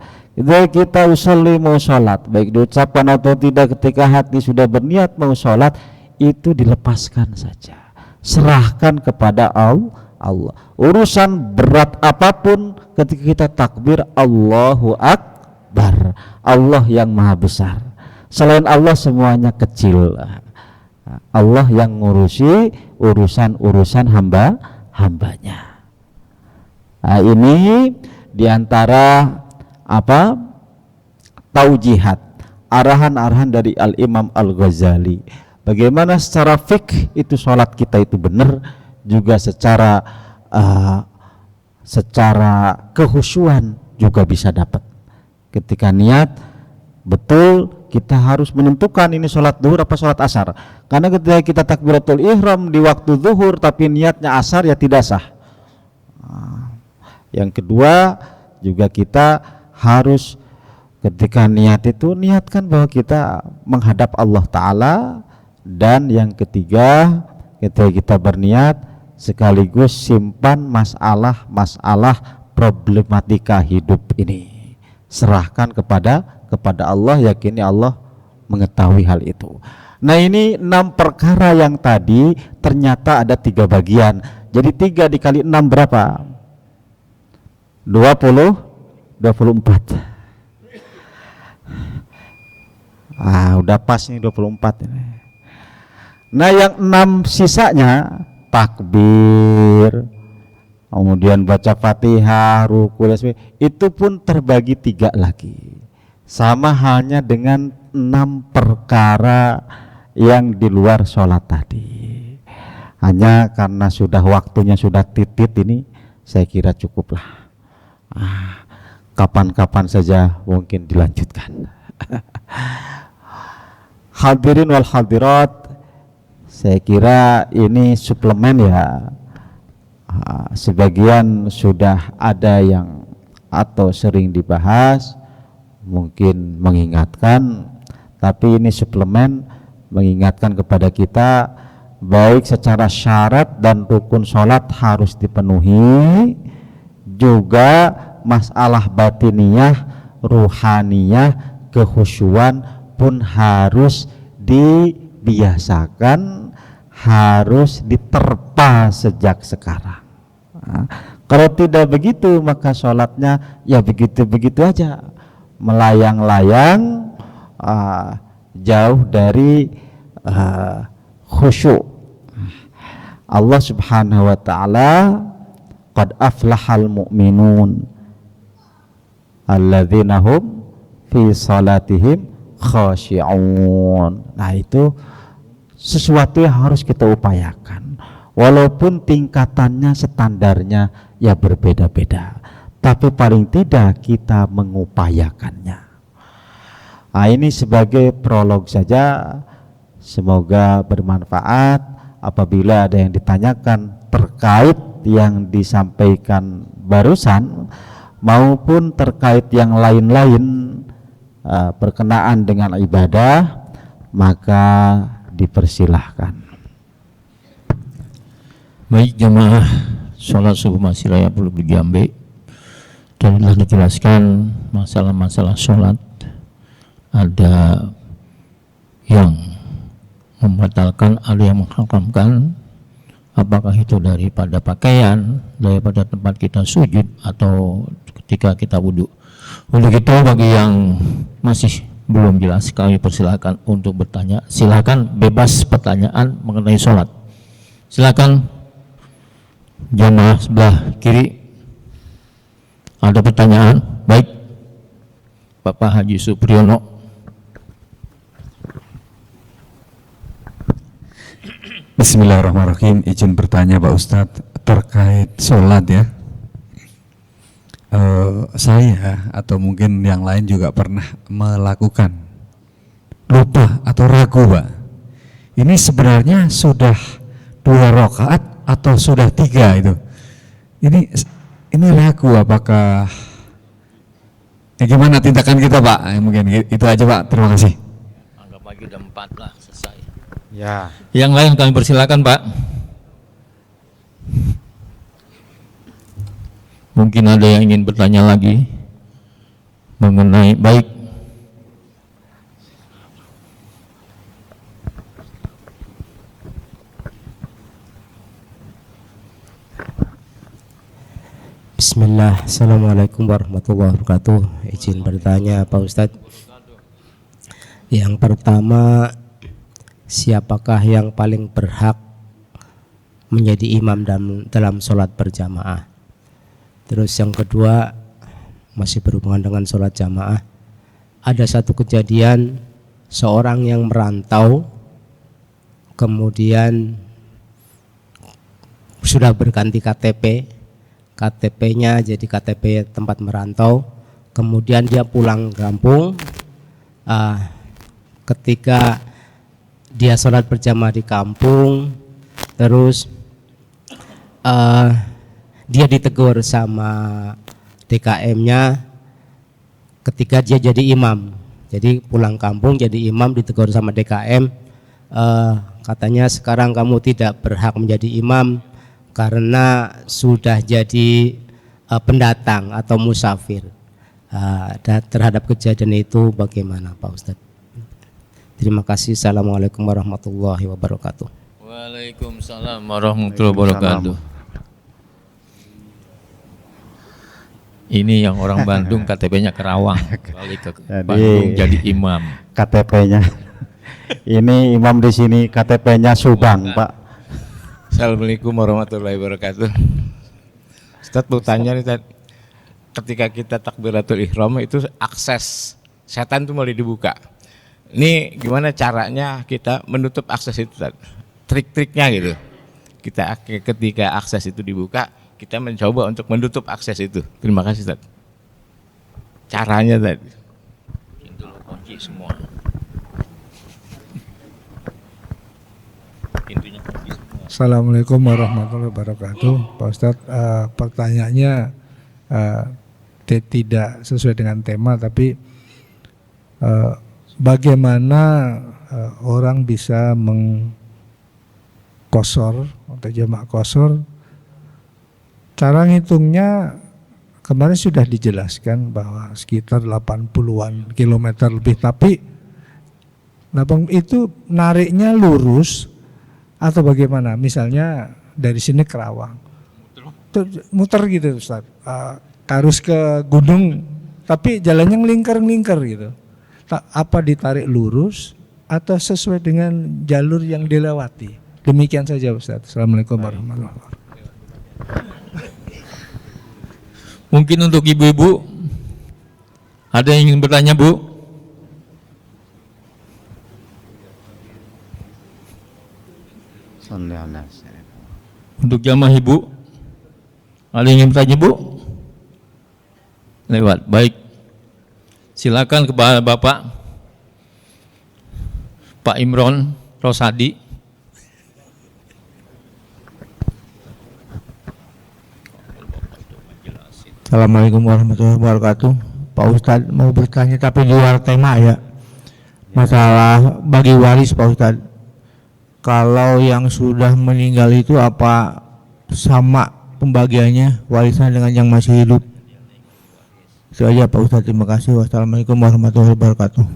kita usolli mau sholat, baik diucapkan atau tidak, ketika hati sudah berniat mau sholat, itu dilepaskan saja, serahkan kepada Allah. Urusan berat apapun, ketika kita takbir Allahu Akbar, Allah yang maha besar, selain Allah semuanya kecil. Allah yang ngurusi urusan hambanya. Nah, ini diantara taujihat, arahan-arahan dari Al-Imam Al-Ghazali, bagaimana secara fikih itu sholat kita itu benar, juga secara kehusuan juga bisa dapat. Ketika niat betul, kita harus menentukan ini sholat zuhur apa sholat asar, karena ketika kita takbiratul ihram di waktu zuhur tapi niatnya asar ya tidak sah. Yang kedua juga kita harus ketika niat itu niatkan bahwa kita menghadap Allah Ta'ala. Dan yang ketiga, ketika kita berniat sekaligus simpan masalah problematika hidup ini, serahkan kepada Allah, yakini Allah mengetahui hal itu. Nah ini 6 perkara yang tadi ternyata ada 3 bagian. Jadi 3 dikali 6 berapa? 24. Udah pas nih 24 ini. Nah yang 6 sisanya takbir, kemudian baca Fatihah, ruku, itu pun terbagi 3 lagi. Sama halnya dengan 6 perkara yang di luar sholat tadi. Hanya karena sudah waktunya sudah titit ini, saya kira cukuplah. Kapan-kapan saja mungkin dilanjutkan. Hadirin wal hadirat, Saya kira ini suplemen ya. Sebagian sudah ada yang atau sering dibahas, mungkin mengingatkan, tapi ini suplemen mengingatkan kepada kita baik secara syarat dan rukun sholat harus dipenuhi, juga masalah batiniyah, ruhaniyah, kehusyuan pun harus dibiasakan, harus diterpa sejak sekarang. Kalau tidak begitu maka sholatnya ya begitu-begitu aja, melayang-layang, jauh dari khusyuk. Allah Subhanahu wa ta'ala qad aflahal mu'minun alladzina hum fi salatihim khashi'un. Nah, itu sesuatu yang harus kita upayakan, walaupun tingkatannya, standarnya ya berbeda-beda, tapi paling tidak kita mengupayakannya. Nah, ini sebagai prolog saja, semoga bermanfaat. Apabila ada yang ditanyakan terkait yang disampaikan barusan maupun terkait yang lain-lain berkenaan dengan ibadah, maka dipersilahkan. Baik jemaah sholat subuh masih raya perlu Jambe, dan telah dijelaskan masalah-masalah sholat. Ada yang membatalkan, ada yang mengharamkan, apakah itu daripada pakaian, daripada tempat kita sujud, atau ketika kita wudhu. Untuk itu bagi yang masih belum jelas, kami persilakan untuk bertanya. Silakan bebas pertanyaan mengenai sholat. Silakan jamaah sebelah kiri. Ada pertanyaan? Baik, Bapak Haji Supriyono. Bismillahirrahmanirrahim. Izin bertanya Pak Ustadz terkait sholat ya. Saya atau mungkin yang lain juga pernah melakukan lupa atau ragu Pak. Ini sebenarnya sudah 2 rakaat atau sudah 3 itu. Ini ragu apakah gimana tindakan kita Pak? Mungkin itu aja Pak. Terima kasih. Anggap lagi udah 4 lah, selesai. Ya. Yang lain kami persilakan Pak. Mungkin ada yang ingin bertanya lagi mengenai baik. Bismillah, Assalamualaikum warahmatullahi wabarakatuh. Izin bertanya Pak Ustadz. Yang pertama, siapakah yang paling berhak menjadi imam dalam sholat berjamaah? Terus yang kedua, masih berhubungan dengan sholat jamaah. Ada satu kejadian, seorang yang merantau, kemudian sudah berganti KTP-nya jadi KTP tempat merantau, kemudian dia pulang kampung. Ketika dia sholat berjamaah di kampung, terus dia ditegur sama DKM-nya ketika dia jadi imam. Jadi pulang kampung jadi imam, ditegur sama DKM, katanya sekarang kamu tidak berhak menjadi imam karena sudah jadi pendatang atau musafir. Terhadap kejadian itu bagaimana Pak Ustadz? Terima kasih. Assalamualaikum warahmatullahi wabarakatuh. Waalaikumsalam warahmatullahi wabarakatuh. Ini yang orang Bandung KTP-nya Kerawang, balik ke Bandung jadi imam. KTP-nya ini imam di sini, KTP-nya Subang, Pak. Assalamualaikum warahmatullahi wabarakatuh. Ustaz mau tanya nih, Ustaz. Ketika kita takbiratul ihram itu akses setan itu mulai dibuka. Ini gimana caranya kita menutup akses itu, Ustaz? Trik-triknya gitu. Kita ketika akses itu dibuka, kita mencoba untuk menutup akses itu. Terima kasih, Ustaz. Caranya tadi. Pintu lo kunci semua. Assalamualaikum warahmatullahi wabarakatuh. Pak Ustadz, pertanyaannya tidak sesuai dengan tema, tapi bagaimana orang bisa mengqosor atau jamak qosor? Cara ngitungnya kemarin sudah dijelaskan bahwa sekitar 80-an kilometer lebih, tapi itu nariknya lurus atau bagaimana? Misalnya dari sini ke Rawang, muter gitu Ustaz, harus ke gunung, tapi jalannya ngelingkar gitu. Apa ditarik lurus atau sesuai dengan jalur yang dilewati? Demikian saja Ustaz. Assalamualaikum warahmatullahi wabarakatuh. Mungkin untuk ibu-ibu, ada yang ingin bertanya, Bu? Untuk jamaah ibu, ada yang ingin bertanya, Bu? Lewat, baik. Silakan kepada Bapak Pak Imron Rosadi. Assalamualaikum warahmatullahi wabarakatuh. Pak Ustadz mau bertanya tapi di luar tema ya. Masalah bagi waris Pak Ustadz. Kalau yang sudah meninggal itu apa sama pembagiannya warisan dengan yang masih hidup? Itu aja Pak Ustadz, terima kasih. Wassalamualaikum warahmatullahi wabarakatuh.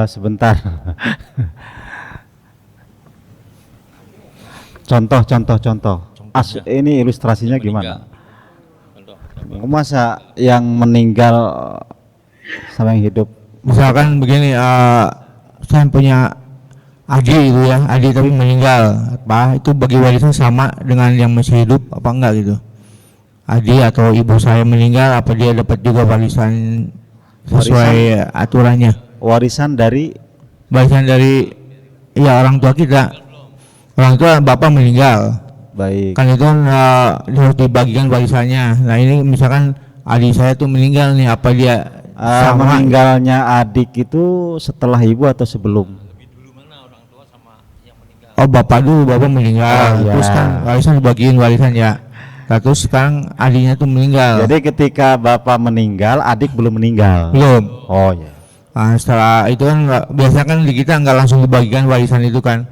Sebentar. Contoh. Ini ilustrasinya gimana? Masa yang meninggal sama yang hidup? Misalkan begini, saya punya adik itu ya, adik tapi meninggal, apa itu bagi warisan sama dengan yang masih hidup apa enggak gitu? Adik atau ibu saya meninggal, apa dia dapat juga warisan sesuai aturannya? Warisan dari ya orang tua kita. Orang tua bapak meninggal. Baik. Kan itu kan harus dibagikan warisannya. Nah ini misalkan adik saya tuh meninggal nih, apa dia sama? Meninggalnya adik itu setelah ibu atau sebelum? Oh bapak dulu, bapak meninggal. Iya. Terus kan warisan dibagiin warisan ya. Nah, terus sekarang adiknya tuh meninggal. Jadi ketika bapak meninggal, adik belum meninggal. Belum. Oh ya. Nah, setelah itu kan biasanya kan di kita nggak langsung dibagikan warisan itu kan.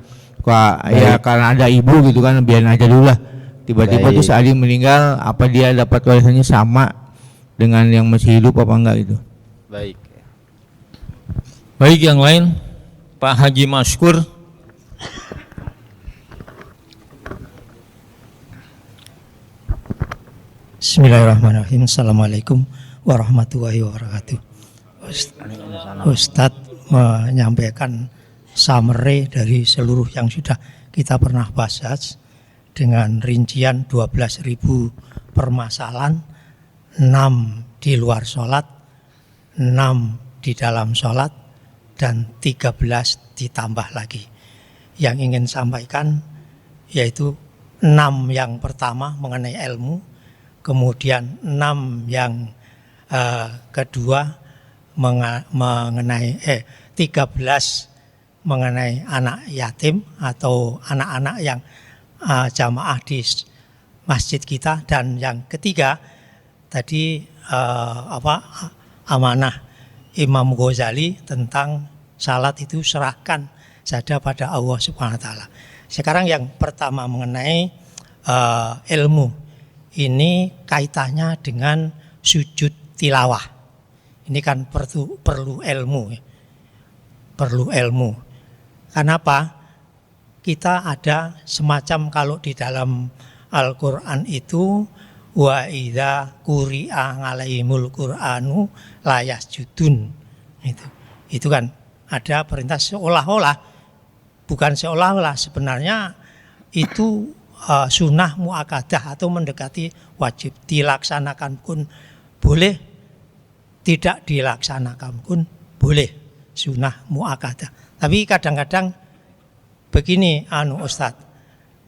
Ya karena ada ibu gitu kan, biarin aja dulu lah. Tiba-tiba tuh adik meninggal, apa dia dapat warisannya sama dengan yang masih hidup apa enggak gitu? Baik. Baik, yang lain Pak Haji Maskur. Bismillahirrahmanirrahim. Assalamualaikum warahmatullahi wabarakatuh. Ustadz menyampaikan summary dari seluruh yang sudah kita pernah bahas dengan rincian 12.000 permasalahan, 6 di luar sholat, 6 di dalam sholat, dan 13 ditambah lagi. Yang ingin sampaikan yaitu 6 yang pertama mengenai ilmu, kemudian 6 yang kedua mengenai 13 mengenai anak yatim atau anak-anak yang jamaah di masjid kita, dan yang ketiga tadi amanah Imam Ghazali tentang salat itu serahkan saja pada Allah Subhanahu wa taala. Sekarang yang pertama mengenai ilmu, ini kaitannya dengan sujud tilawah. Ini kan perlu ilmu. Perlu ilmu. Kenapa? Kita ada semacam kalau di dalam Al-Quran itu wa idza quri'a alaihimul qur'anu la yasjudun. Itu kan ada perintah seolah-olah, bukan seolah-olah, sebenarnya itu sunnah muakkadah atau mendekati wajib. Dilaksanakan pun boleh, tidak dilaksanakan pun boleh, sunnah muakkadah. Tapi kadang-kadang begini Ustadz,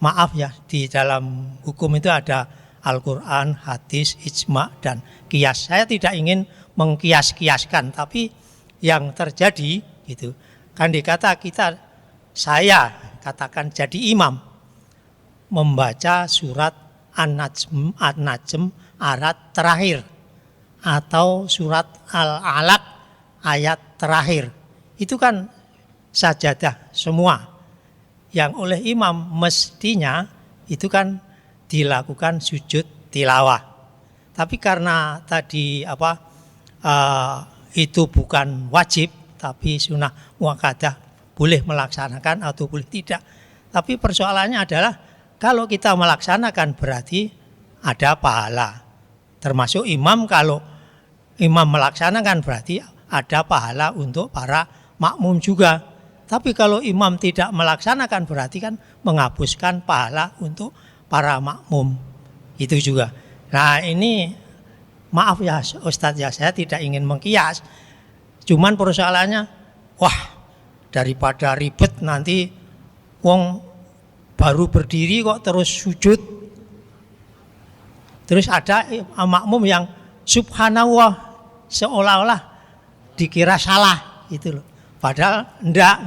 maaf ya, di dalam hukum itu ada Al-Quran, hadis, ijma, dan kias. Saya tidak ingin mengkias-kiaskan, tapi yang terjadi gitu kan dikata kita, saya katakan jadi imam, membaca surat An-Najm ayat terakhir atau surat Al-Alaq ayat terakhir. Itu kan sajadah semua. Yang oleh imam mestinya itu kan dilakukan sujud tilawah. Tapi karena tadi itu bukan wajib, tapi sunnah muakkadah, boleh melaksanakan atau boleh tidak. Tapi persoalannya adalah kalau kita melaksanakan berarti ada pahala. Termasuk imam, kalau imam melaksanakan berarti ada pahala untuk para makmum juga. Tapi kalau imam tidak melaksanakan berarti kan menghapuskan pahala untuk para makmum. Itu juga. Nah ini maaf ya Ustadz ya, saya tidak ingin mengkias. Cuman persoalannya, wah daripada ribet nanti wong baru berdiri kok terus sujud. Terus ada makmum yang subhanallah seolah-olah dikira salah gitu loh. Padahal enggak.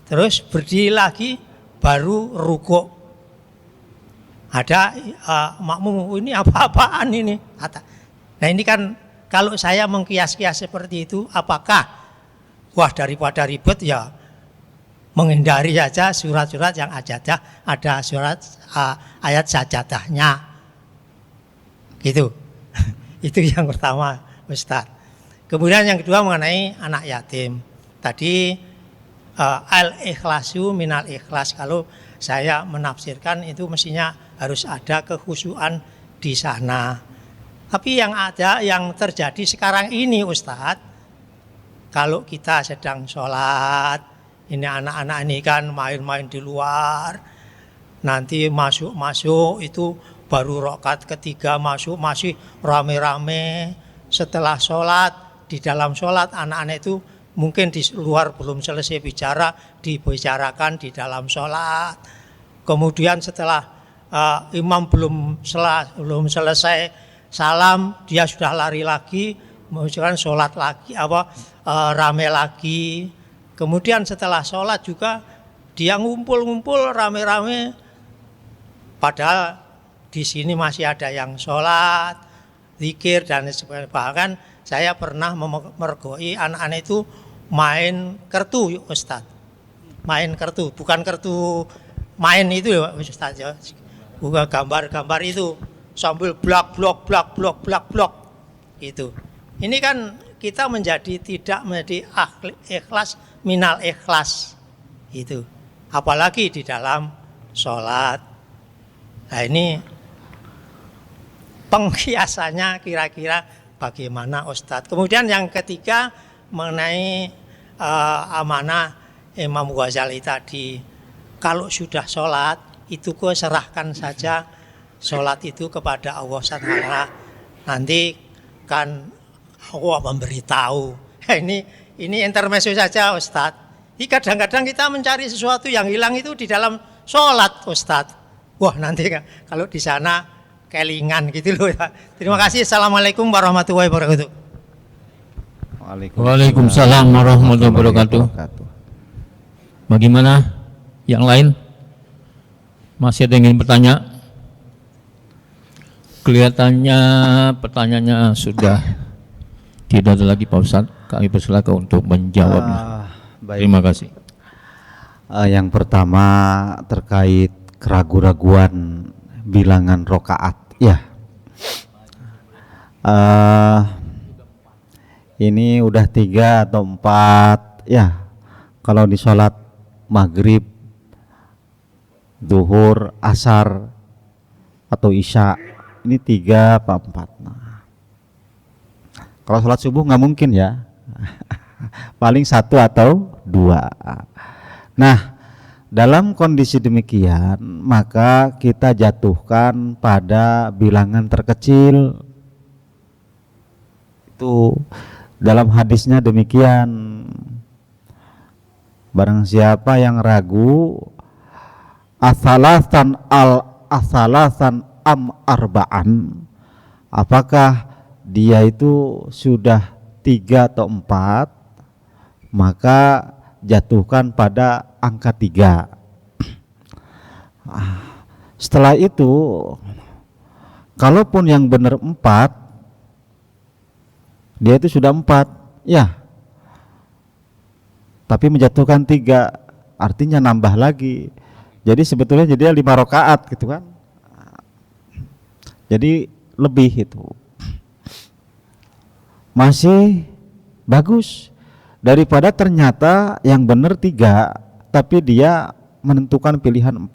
Terus berdiri lagi baru rukuk. Ada makmum, ini apa-apaan ini? Nah ini kan kalau saya mengkias-kias seperti itu, apakah wah daripada ribet ya menghindari saja surat-surat yang ada surat ayat sajadahnya. Gitu. Itu yang pertama, Ustaz. Kemudian yang kedua mengenai anak yatim. Tadi al-ikhlasu minal ikhlas. Kalau saya menafsirkan itu mestinya harus ada kekhusyuan di sana. Tapi yang terjadi sekarang ini Ustadz, kalau kita sedang sholat, ini anak-anak ini kan main-main di luar, nanti masuk-masuk itu baru rakaat ketiga masuk masih rame-rame. Setelah sholat, di dalam sholat anak-anak itu mungkin di luar belum selesai bicara, dibicarakan di dalam sholat. Kemudian setelah imam belum selesai salam, dia sudah lari lagi, mengucapkan sholat lagi, rame lagi. Kemudian setelah sholat juga dia ngumpul-ngumpul rame-rame, padahal di sini masih ada yang sholat, zikir dan sebagainya. Bahkan saya pernah mergoi anak-anak itu main kartu, Ustaz. Main kartu, bukan kartu main itu ya Ustaz ya. Bukan gambar-gambar itu sambil blok itu. Ini kan kita tidak menjadi ikhlas minal ikhlas itu. Apalagi di dalam sholat. Nah ini pengkiasannya kira-kira bagaimana Ustadz. Kemudian yang ketiga mengenai amanah Imam Ghazali tadi. Kalau sudah sholat itu kok serahkan saja sholat itu kepada Allah SWT. Nanti kan Allah memberitahu. Ini intermezzo saja Ustadz. Kadang-kadang kita mencari sesuatu yang hilang itu di dalam sholat Ustadz. Wah nanti kalau di sana kelingan gitu loh. Terima kasih. Assalamualaikum warahmatullahi wabarakatuh. Waalaikumsalam warahmatullahi wabarakatuh. Bagaimana yang lain? Masih ada yang ingin bertanya? Kelihatannya pertanyaannya sudah tidak ada lagi Pak Ustadz. Kami persilakan untuk menjawabnya. Terima kasih. Yang pertama terkait keraguan-raguan bilangan rokaat, ya. Ini udah 3 atau 4, ya. Kalau di sholat maghrib, zuhur, asar, atau isya, ini 3 apa 4. Nah, kalau sholat subuh nggak mungkin ya, paling 1 atau 2. Nah, dalam kondisi demikian, maka kita jatuhkan pada bilangan terkecil. Itu dalam hadisnya demikian. Barang siapa yang ragu, asalasan am arba'an, apakah dia itu sudah 3 atau 4, maka jatuhkan pada angka 3. Setelah itu, kalaupun yang benar 4, dia itu sudah 4, ya. Tapi menjatuhkan 3, artinya nambah lagi. Jadi sebetulnya jadi 5 rakaat gitu kan. Jadi lebih itu. Masih bagus daripada ternyata yang benar 3 tapi dia menentukan pilihan 4,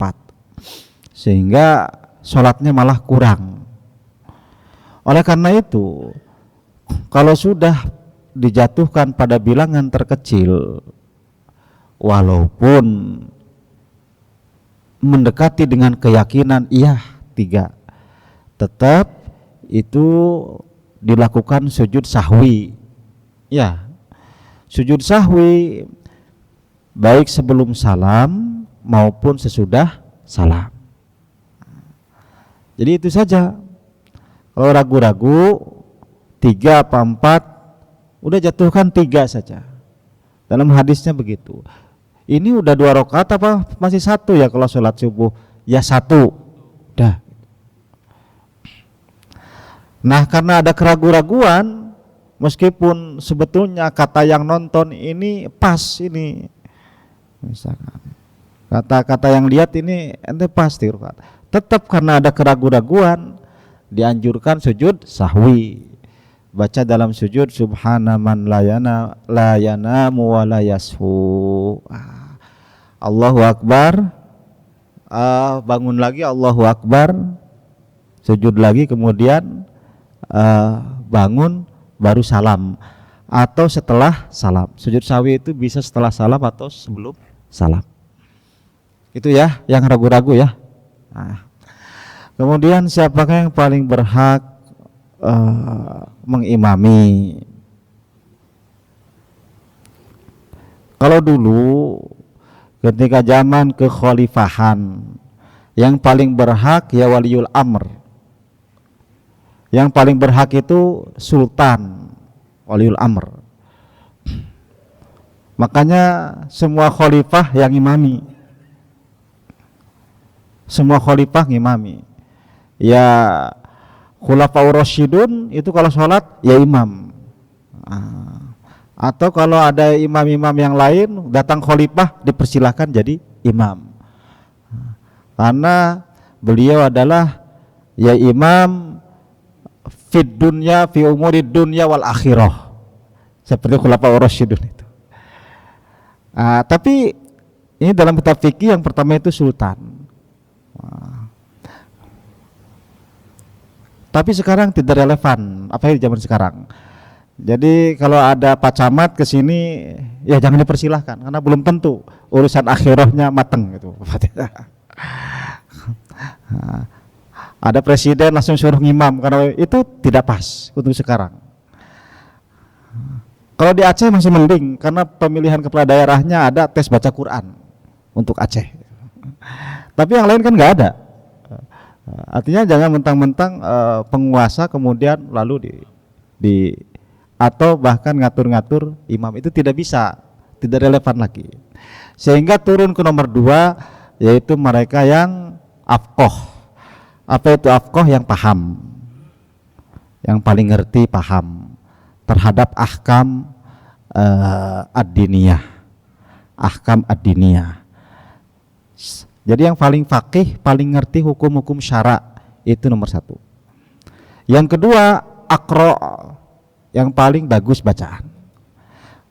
sehingga sholatnya malah kurang. Oleh karena itu, kalau sudah dijatuhkan pada bilangan terkecil, walaupun mendekati dengan keyakinan iya 3, tetap itu dilakukan sujud sahwi. Ya, sujud sahwi baik sebelum salam maupun sesudah salam. Jadi itu saja. Kalau ragu-ragu 3 apa 4, udah jatuhkan 3 saja. Dalam hadisnya begitu. Ini udah 2 rakaat apa masih 1 ya kalau sholat subuh? Ya 1. Udah. Nah, karena ada keraguan-raguan, meskipun sebetulnya kata yang nonton ini pas ini, misalkan kata-kata yang lihat ini ente pasti, tetap karena ada keraguan-raguan dianjurkan sujud sahwi. Baca dalam sujud subhana man la yanamu wa la yashu. Allahu akbar, bangun lagi Allahu akbar, sujud lagi, kemudian bangun baru salam atau setelah salam. Sujud sahwi itu bisa setelah salam atau sebelum salam. Itu ya yang ragu-ragu ya. Nah, kemudian siapakah yang paling berhak mengimami? Kalau dulu ketika zaman kekhalifahan, yang paling berhak ya waliul amr. Yang paling berhak itu sultan, waliul amr. Makanya semua khalifah yang imami. Semua khalifah ngimami. Ya khulafaur rasyidun itu kalau sholat ya imam. Atau kalau ada imam-imam yang lain datang khalifah dipersilahkan jadi imam. Karena beliau adalah ya imam fid dunya fi umurid dunya wal akhirah, seperti khulafaur rasyidun itu. Tapi ini dalam kitab fikih yang pertama itu sultan. Tapi sekarang tidak relevan apa yang di zaman sekarang. Jadi kalau ada Pak Camat ke sini ya jangan dipersilahkan karena belum tentu urusan akhirahnya mateng gitu. Ada presiden langsung suruh ngimam karena itu tidak pas untuk sekarang. Kalau di Aceh masih mending karena pemilihan kepala daerahnya ada tes baca Quran untuk Aceh. Tapi yang lain kan nggak ada. Artinya jangan mentang-mentang penguasa kemudian lalu di atau bahkan ngatur-ngatur imam, itu tidak bisa, tidak relevan lagi. Sehingga turun ke nomor 2 yaitu mereka yang afqoh. Apa itu afqoh? Yang paham, yang paling ngerti, paham terhadap ahkam ad-diniyah, ahkam ad-diniyah. Jadi yang paling faqih, paling ngerti hukum-hukum syara, itu nomor 1. Yang kedua aqra, yang paling bagus bacaan.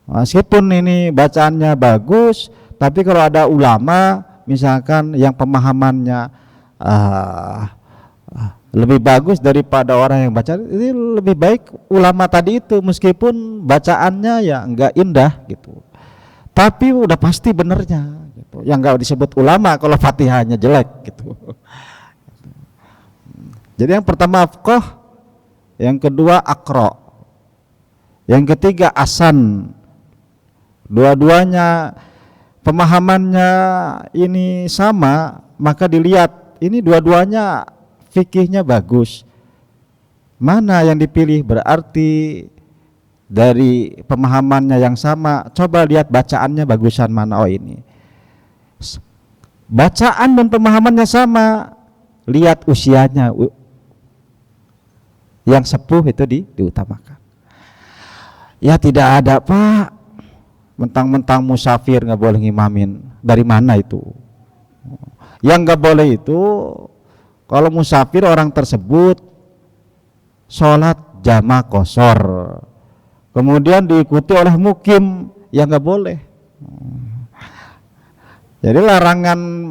Meskipun ini bacaannya bagus, tapi kalau ada ulama misalkan yang pemahamannya lebih bagus daripada orang yang baca, ini lebih baik ulama tadi itu, meskipun bacaannya ya enggak indah gitu, tapi udah pasti benernya gitu. Yang enggak disebut ulama kalau Fatihahnya jelek gitu. Jadi yang pertama afqah, yang kedua aqra, yang ketiga asan. Dua-duanya pemahamannya ini sama, maka dilihat ini dua-duanya fikihnya bagus. Mana yang dipilih? Berarti dari pemahamannya yang sama, coba lihat bacaannya bagusan mana. Oh ini bacaan dan pemahamannya sama, lihat usianya, yang sepuh itu diutamakan. Ya tidak ada Pak, mentang-mentang musafir nggak boleh ngimamin, dari mana itu? Yang nggak boleh itu kalau musafir orang tersebut sholat jamaah qashar, kemudian diikuti oleh mukim, yang nggak boleh. Jadi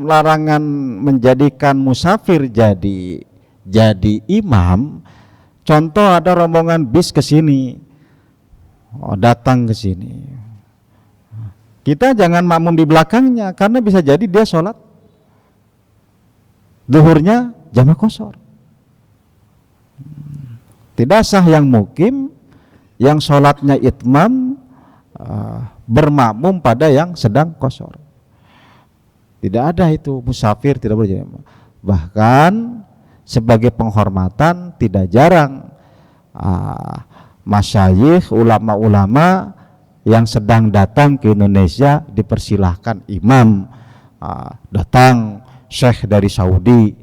larangan menjadikan musafir jadi imam. Contoh, ada rombongan bis ke sini, datang ke sini, kita jangan makmum di belakangnya, karena bisa jadi dia sholat duhurnya jamaah qashar. Tidak sah yang mukim, yang sholatnya itmam, bermakmum pada yang sedang qashar. Tidak ada itu, musafir tidak boleh. Bahkan sebagai penghormatan tidak jarang masyayikh, ulama-ulama yang sedang datang ke Indonesia dipersilahkan imam. Datang syekh dari Saudi,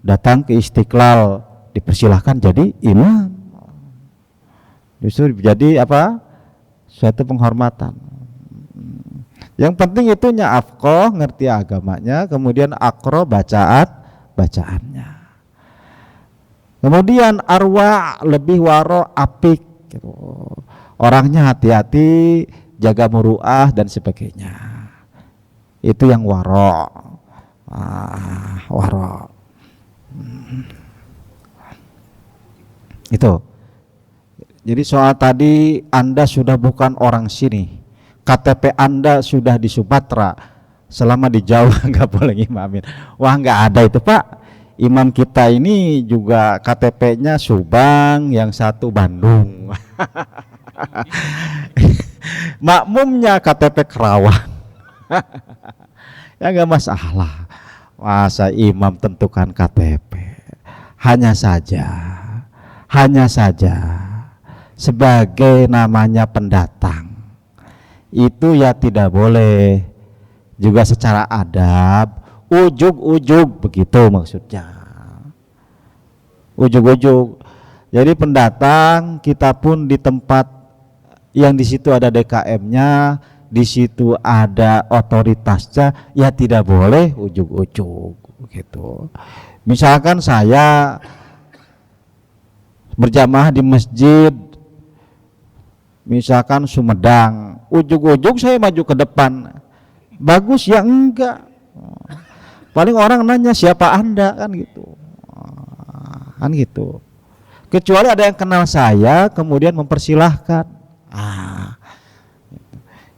datang ke Istiqlal, dipersilahkan jadi imam. Justru jadi apa? Suatu penghormatan. Yang penting itunya afqah, ngerti agamanya, kemudian akro bacaannya. Kemudian arwa, lebih waro, apik gitu. Orangnya hati-hati, jaga muruah dan sebagainya. Itu yang waro. Waro. Itu. Jadi soal tadi, Anda sudah bukan orang sini, KTP Anda sudah di Sumatera, selama di Jawa nggak boleh ngimamin. Wah, nggak ada itu Pak. Imam kita ini juga KTP-nya Subang, yang satu Bandung. Makmumnya KTP Kerawang. Ya nggak masalah. Masa imam tentukan KTP? Hanya saja sebagai namanya pendatang itu ya tidak boleh, juga secara adab ujug-ujug, begitu maksudnya. Ujug-ujug. Jadi pendatang kita pun di tempat yang di situ ada DKM-nya, di situ ada otoritasnya, ya tidak boleh ujug-ujug gitu. Misalkan saya berjamaah di masjid, misalkan Sumedang, ujug-ujug saya maju ke depan, bagus ya enggak? Paling orang nanya siapa Anda, kan gitu. Kecuali ada yang kenal saya kemudian mempersilahkan,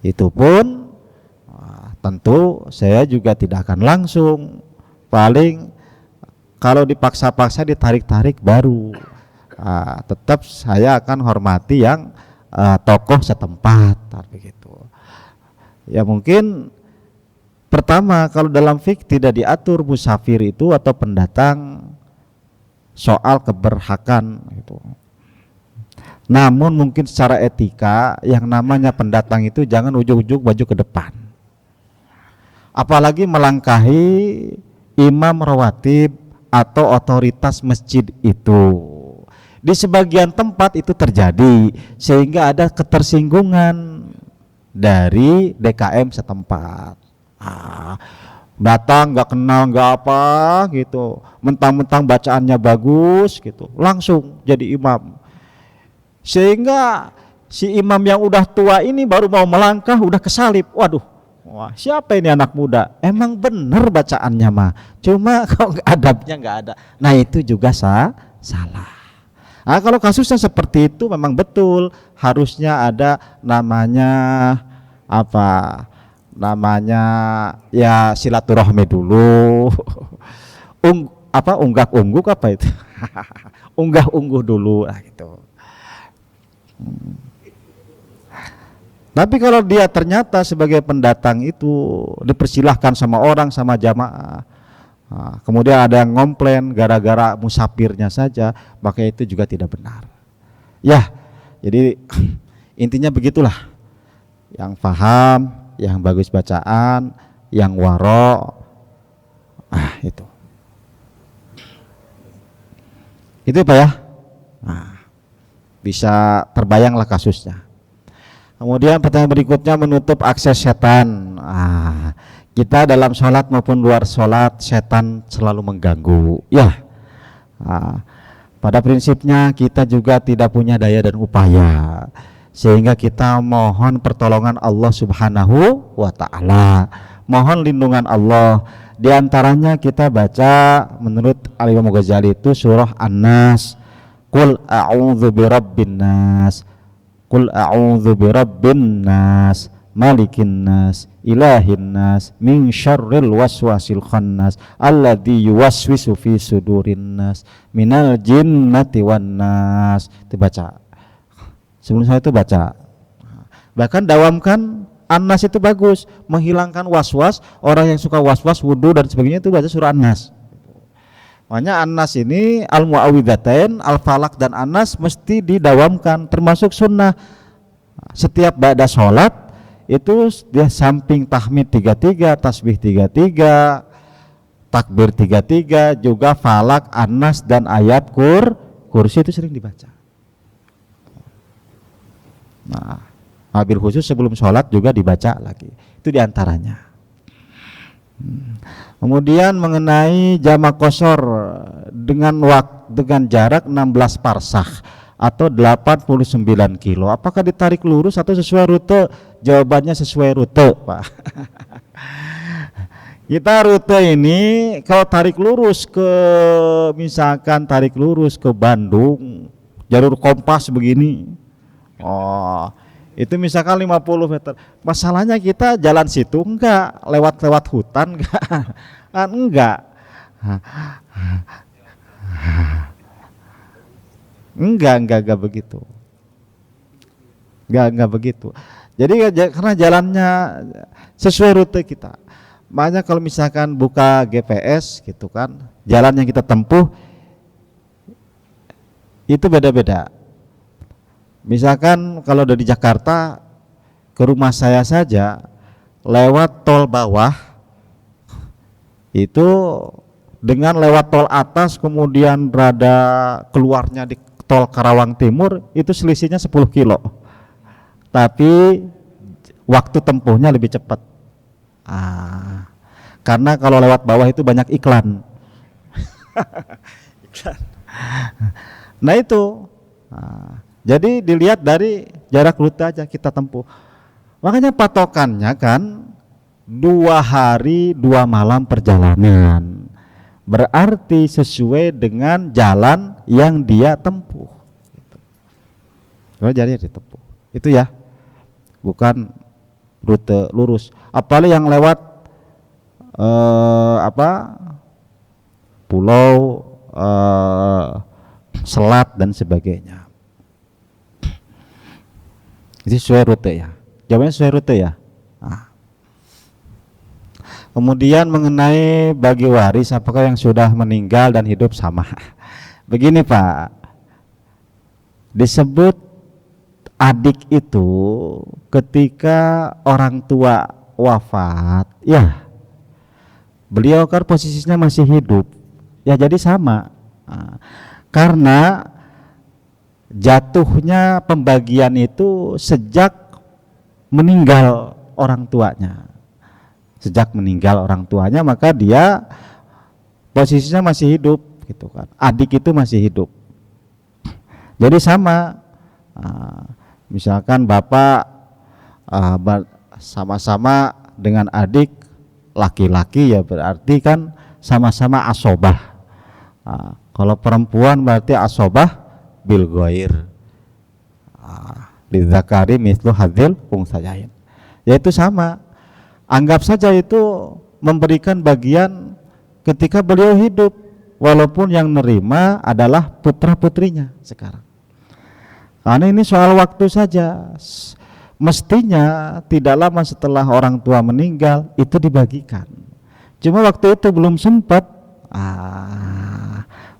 itu pun tentu saya juga tidak akan langsung, paling kalau dipaksa-paksa, ditarik-tarik baru. Tetap saya akan hormati yang tokoh setempat, begitu. Ya mungkin pertama, kalau dalam fikih tidak diatur musafir itu atau pendatang soal keberhakan gitu. Namun mungkin secara etika yang namanya pendatang itu jangan ujug-ujug maju ke depan. Apalagi melangkahi imam rawatib atau otoritas masjid itu. Di sebagian tempat itu terjadi sehingga ada ketersinggungan dari DKM setempat. Datang nggak kenal nggak apa gitu, mentang-mentang bacaannya bagus gitu, langsung jadi imam, sehingga si imam yang udah tua ini baru mau melangkah udah kesalip. Waduh, wah siapa ini anak muda, emang bener bacaannya mah, cuma kok adabnya nggak ada. Nah itu juga salah. Nah kalau kasusnya seperti itu memang betul harusnya ada namanya ya silaturahmi dulu. Unggah-ungguk apa itu? Unggah-ungguh dulu gitu. Tapi kalau dia ternyata sebagai pendatang itu dipersilahkan sama orang, sama jamaah, kemudian ada yang ngomplain gara-gara musafirnya saja, maka itu juga tidak benar. Ya, jadi intinya begitulah. Yang paham, yang bagus bacaan, yang waro, Itu Pak ya. Nah, bisa terbayanglah kasusnya. Kemudian pertanyaan berikutnya, menutup akses setan. Kita dalam sholat maupun luar sholat, setan selalu mengganggu. Ya, pada prinsipnya kita juga tidak punya daya dan upaya, sehingga kita mohon pertolongan Allah Subhanahu wa Ta'ala, mohon lindungan Allah. Di antaranya kita baca menurut Al-Imam Ghazali itu surah An-Nas, Qul a'udzu birabbin nas, Qul a'udzu birabbin nas, malikin nas, ilahin nas, min syarril waswasil khannas, alladzi yuwaswisu fi sudurin nas, minal jinnati wan nas. Itu baca. Sebelum saya itu baca. Bahkan dawamkan An-Nas itu bagus, menghilangkan was-was. Orang yang suka was-was, wudu dan sebagainya itu baca surah An-Nas. Makanya An-Nas ini Al-Mu'awwidzatain, Al-Falaq dan An-Nas mesti didawamkan, termasuk sunnah. Setiap ba'da sholat itu dia samping tahmid 33, tasbih 33, takbir 33, juga Falaq, An-Nas dan ayat kursi itu sering dibaca. Nah, wabil khusus sebelum sholat juga dibaca lagi. Itu diantaranya. Kemudian mengenai jamak qashar dengan jarak 16 parsakh atau 89 kilo, apakah ditarik lurus atau sesuai rute? Jawabannya sesuai rute, Pak. Kita rute ini kalau tarik lurus ke, misalkan tarik lurus ke Bandung, jalur kompas begini, itu misalkan 50 meter. Masalahnya kita jalan situ enggak, lewat hutan enggak, kan enggak. Enggak begitu. Enggak begitu. Jadi karena jalannya sesuai rute kita. Makanya kalau misalkan buka GPS gitu kan, jalan yang kita tempuh itu beda-beda. Misalkan kalau dari Jakarta ke rumah saya saja lewat tol bawah itu dengan lewat tol atas kemudian rada keluarnya di tol Karawang Timur itu selisihnya 10 kilo, tapi waktu tempuhnya lebih cepat. Karena kalau lewat bawah itu banyak iklan. Nah itu jadi dilihat dari jarak rute aja kita tempuh. Makanya patokannya kan 2 hari 2 malam perjalanan, berarti sesuai dengan jalan yang dia tempuh. Kalau jadi ditempuh itu ya, bukan rute lurus. Apalagi yang lewat pulau, selat dan sebagainya. Itu sesuai rute ya. Jawabannya sesuai rute ya. Kemudian mengenai bagi waris, apakah yang sudah meninggal dan hidup sama? Begini Pak, disebut adik itu ketika orang tua wafat, ya beliau kan posisinya masih hidup, ya jadi sama. Karena jatuhnya pembagian itu sejak meninggal orang tuanya. Sejak meninggal orang tuanya maka dia posisinya masih hidup gitu kan. Adik itu masih hidup. Jadi sama. Misalkan bapak sama-sama dengan adik laki-laki, ya berarti kan sama-sama asobah. Kalau perempuan berarti asobah bil ghair, lidzakari mislu hadzil unsayain. Yaitu sama. Anggap saja itu memberikan bagian ketika beliau hidup, walaupun yang nerima adalah putra-putrinya sekarang. Karena ini soal waktu saja. Mestinya tidak lama setelah orang tua meninggal itu dibagikan. Cuma waktu itu belum sempat.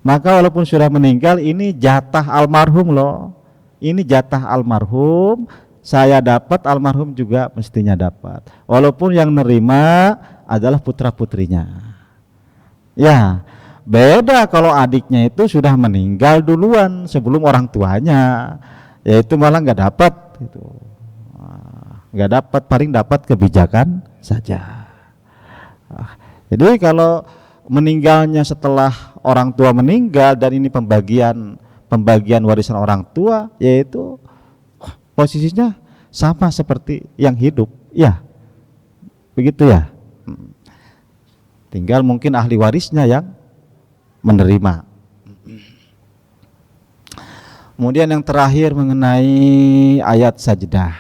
Maka walaupun sudah meninggal, ini jatah almarhum loh. Ini jatah almarhum, saya dapat, almarhum juga mestinya dapat. Walaupun yang nerima adalah putra-putrinya. Ya, beda kalau adiknya itu sudah meninggal duluan sebelum orang tuanya, ya itu malah nggak dapat gitu. Nggak dapat, paling dapat kebijakan saja. Jadi kalau meninggalnya setelah orang tua meninggal dan ini pembagian warisan orang tua, yaitu posisinya sama seperti yang hidup, ya begitu ya. Tinggal mungkin ahli warisnya yang menerima. Kemudian yang terakhir mengenai ayat sajdah.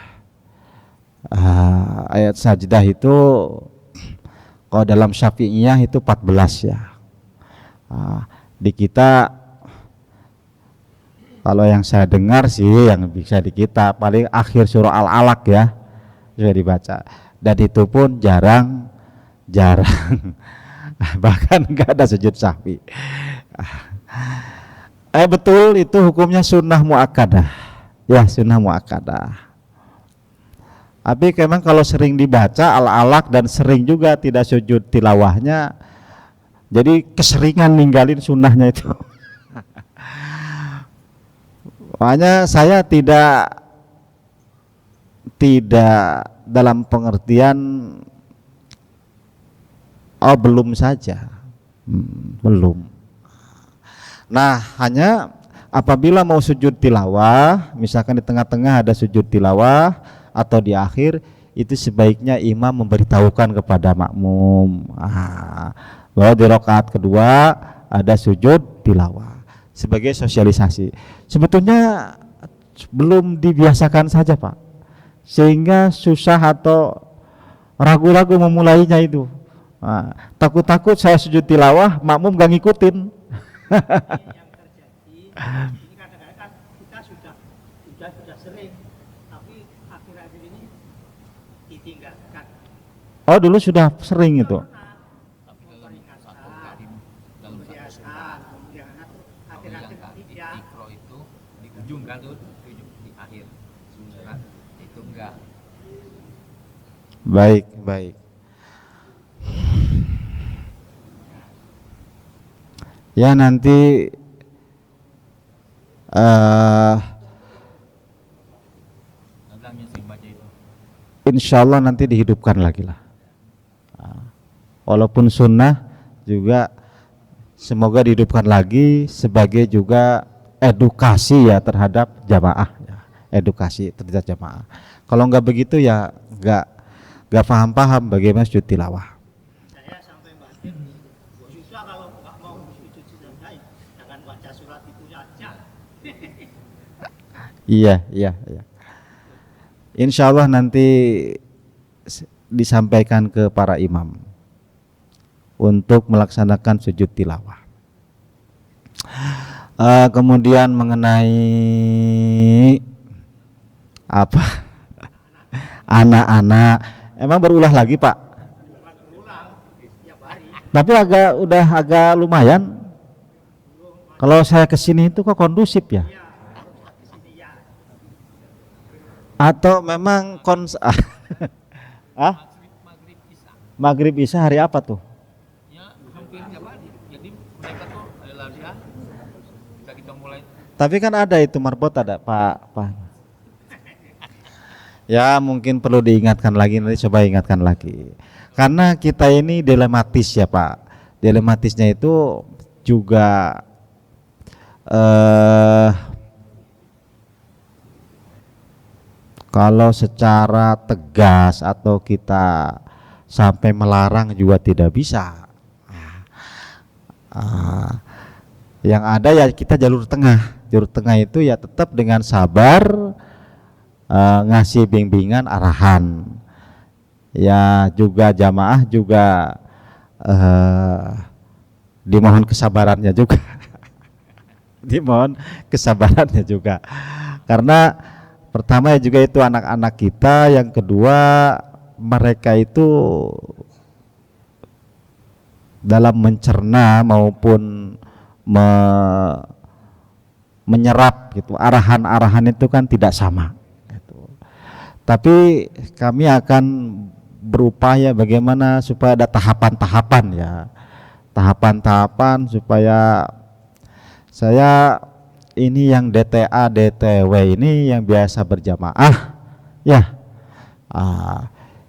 Ayat sajdah itu kalau dalam Syafi'iyah itu 14 ya. Di kita kalau yang saya dengar sih yang bisa di kita paling akhir surah Al-Alaq ya sudah dibaca, dan itu pun jarang bahkan nggak ada sujud sahwi. Betul, itu hukumnya sunnah muakkadah ya, sunnah muakkadah. Tapi memang kalau sering dibaca Al-Alaq dan sering juga tidak sujud tilawahnya, jadi keseringan ninggalin sunnahnya itu. Makanya saya tidak dalam pengertian belum saja, belum. Nah, hanya apabila mau sujud tilawah, misalkan di tengah-tengah ada sujud tilawah atau di akhir, itu sebaiknya imam memberitahukan kepada makmum bahwa di rakaat kedua ada sujud tilawah sebagai sosialisasi. Sebetulnya belum dibiasakan saja Pak, sehingga susah atau ragu-ragu memulainya itu. Takut-takut saya sujud tilawah, makmum gak ngikutin. Yang terjadi ini kadang-kadang kan kita sudah sering, tapi akhir-akhir ini ditinggalkan. Oh, dulu sudah sering itu. Itu di ujung kan tuh, di akhir surat itu enggak. Baik. Ya nanti insya Allah nanti dihidupkan lagi lah. Walaupun sunnah juga semoga dihidupkan lagi sebagai juga edukasi ya terhadap jamaah, edukasi terhadap jamaah. Kalau nggak begitu ya nggak paham bagaimana sujud tilawah. Saya sampai batin, susah kalau nggak mau sujud tilawah, jangan baca surat itu saja. Iya. Insya Allah nanti disampaikan ke para imam untuk melaksanakan sujud tilawah. Kemudian mengenai apa? Anak-anak, emang berulah lagi Pak? Tapi udah agak lumayan. Kalau saya kesini itu kok kondusif ya? Atau memang Maghrib Isya hari apa tuh? Ya, hampir tiap hari. Jadi mereka tuh ada latihan. Kita mulai. Tapi kan ada itu marbot ada Pak. Ya mungkin perlu diingatkan lagi, nanti coba ingatkan lagi. Karena kita ini dilematis ya Pak. Dilematisnya itu juga kalau secara tegas atau kita sampai melarang juga tidak bisa. Yang ada ya kita jalur tengah. Jalur tengah itu ya tetap dengan sabar, ngasih bimbingan arahan. Ya juga jamaah juga dimohon kesabarannya juga. Dimohon kesabarannya juga. Karena pertama ya juga itu anak-anak kita, yang kedua mereka itu dalam mencerna maupun menyerap gitu arahan-arahan itu kan tidak sama gitu. Tapi kami akan berupaya bagaimana supaya ada tahapan-tahapan ya, tahapan-tahapan supaya saya ini yang DTA DTW ini yang biasa berjamaah ya.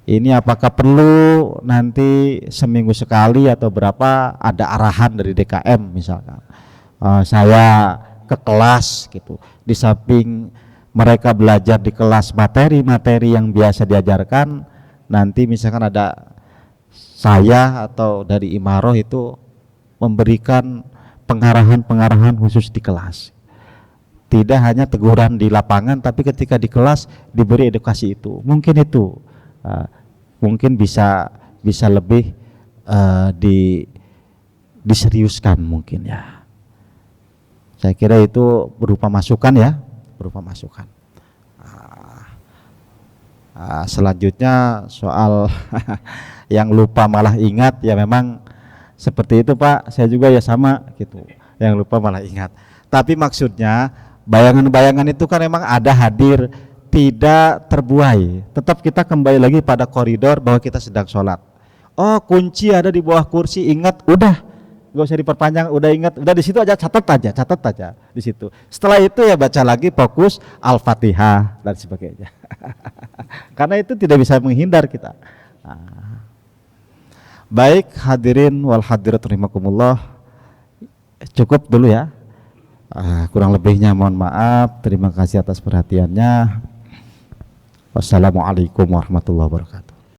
Ini apakah perlu nanti seminggu sekali atau berapa ada arahan dari DKM misalkan saya ke kelas gitu, di samping mereka belajar di kelas materi-materi yang biasa diajarkan, nanti misalkan ada saya atau dari Imaroh itu memberikan pengarahan-pengarahan khusus di kelas. Tidak hanya teguran di lapangan, tapi ketika di kelas diberi edukasi itu. Mungkin itu, mungkin bisa lebih diseriuskan mungkin ya. Saya kira itu berupa masukan ya, berupa masukan. Selanjutnya soal yang lupa malah ingat, ya memang seperti itu Pak. Saya juga ya sama gitu, yang lupa malah ingat. Tapi maksudnya bayangan-bayangan itu kan memang ada hadir, tidak terbuai. Tetap kita kembali lagi pada koridor bahwa kita sedang sholat. Oh, kunci ada di bawah kursi, ingat, udah, gak usah diperpanjang, udah ingat, udah di situ aja, catat aja di situ. Setelah itu ya baca lagi, fokus Al-Fatihah dan sebagainya. Karena itu tidak bisa menghindar kita. Baik hadirin wal hadirat rahimakumullah, cukup dulu ya. Kurang lebihnya mohon maaf. Terima kasih atas perhatiannya. Wassalamualaikum warahmatullahi wabarakatuh.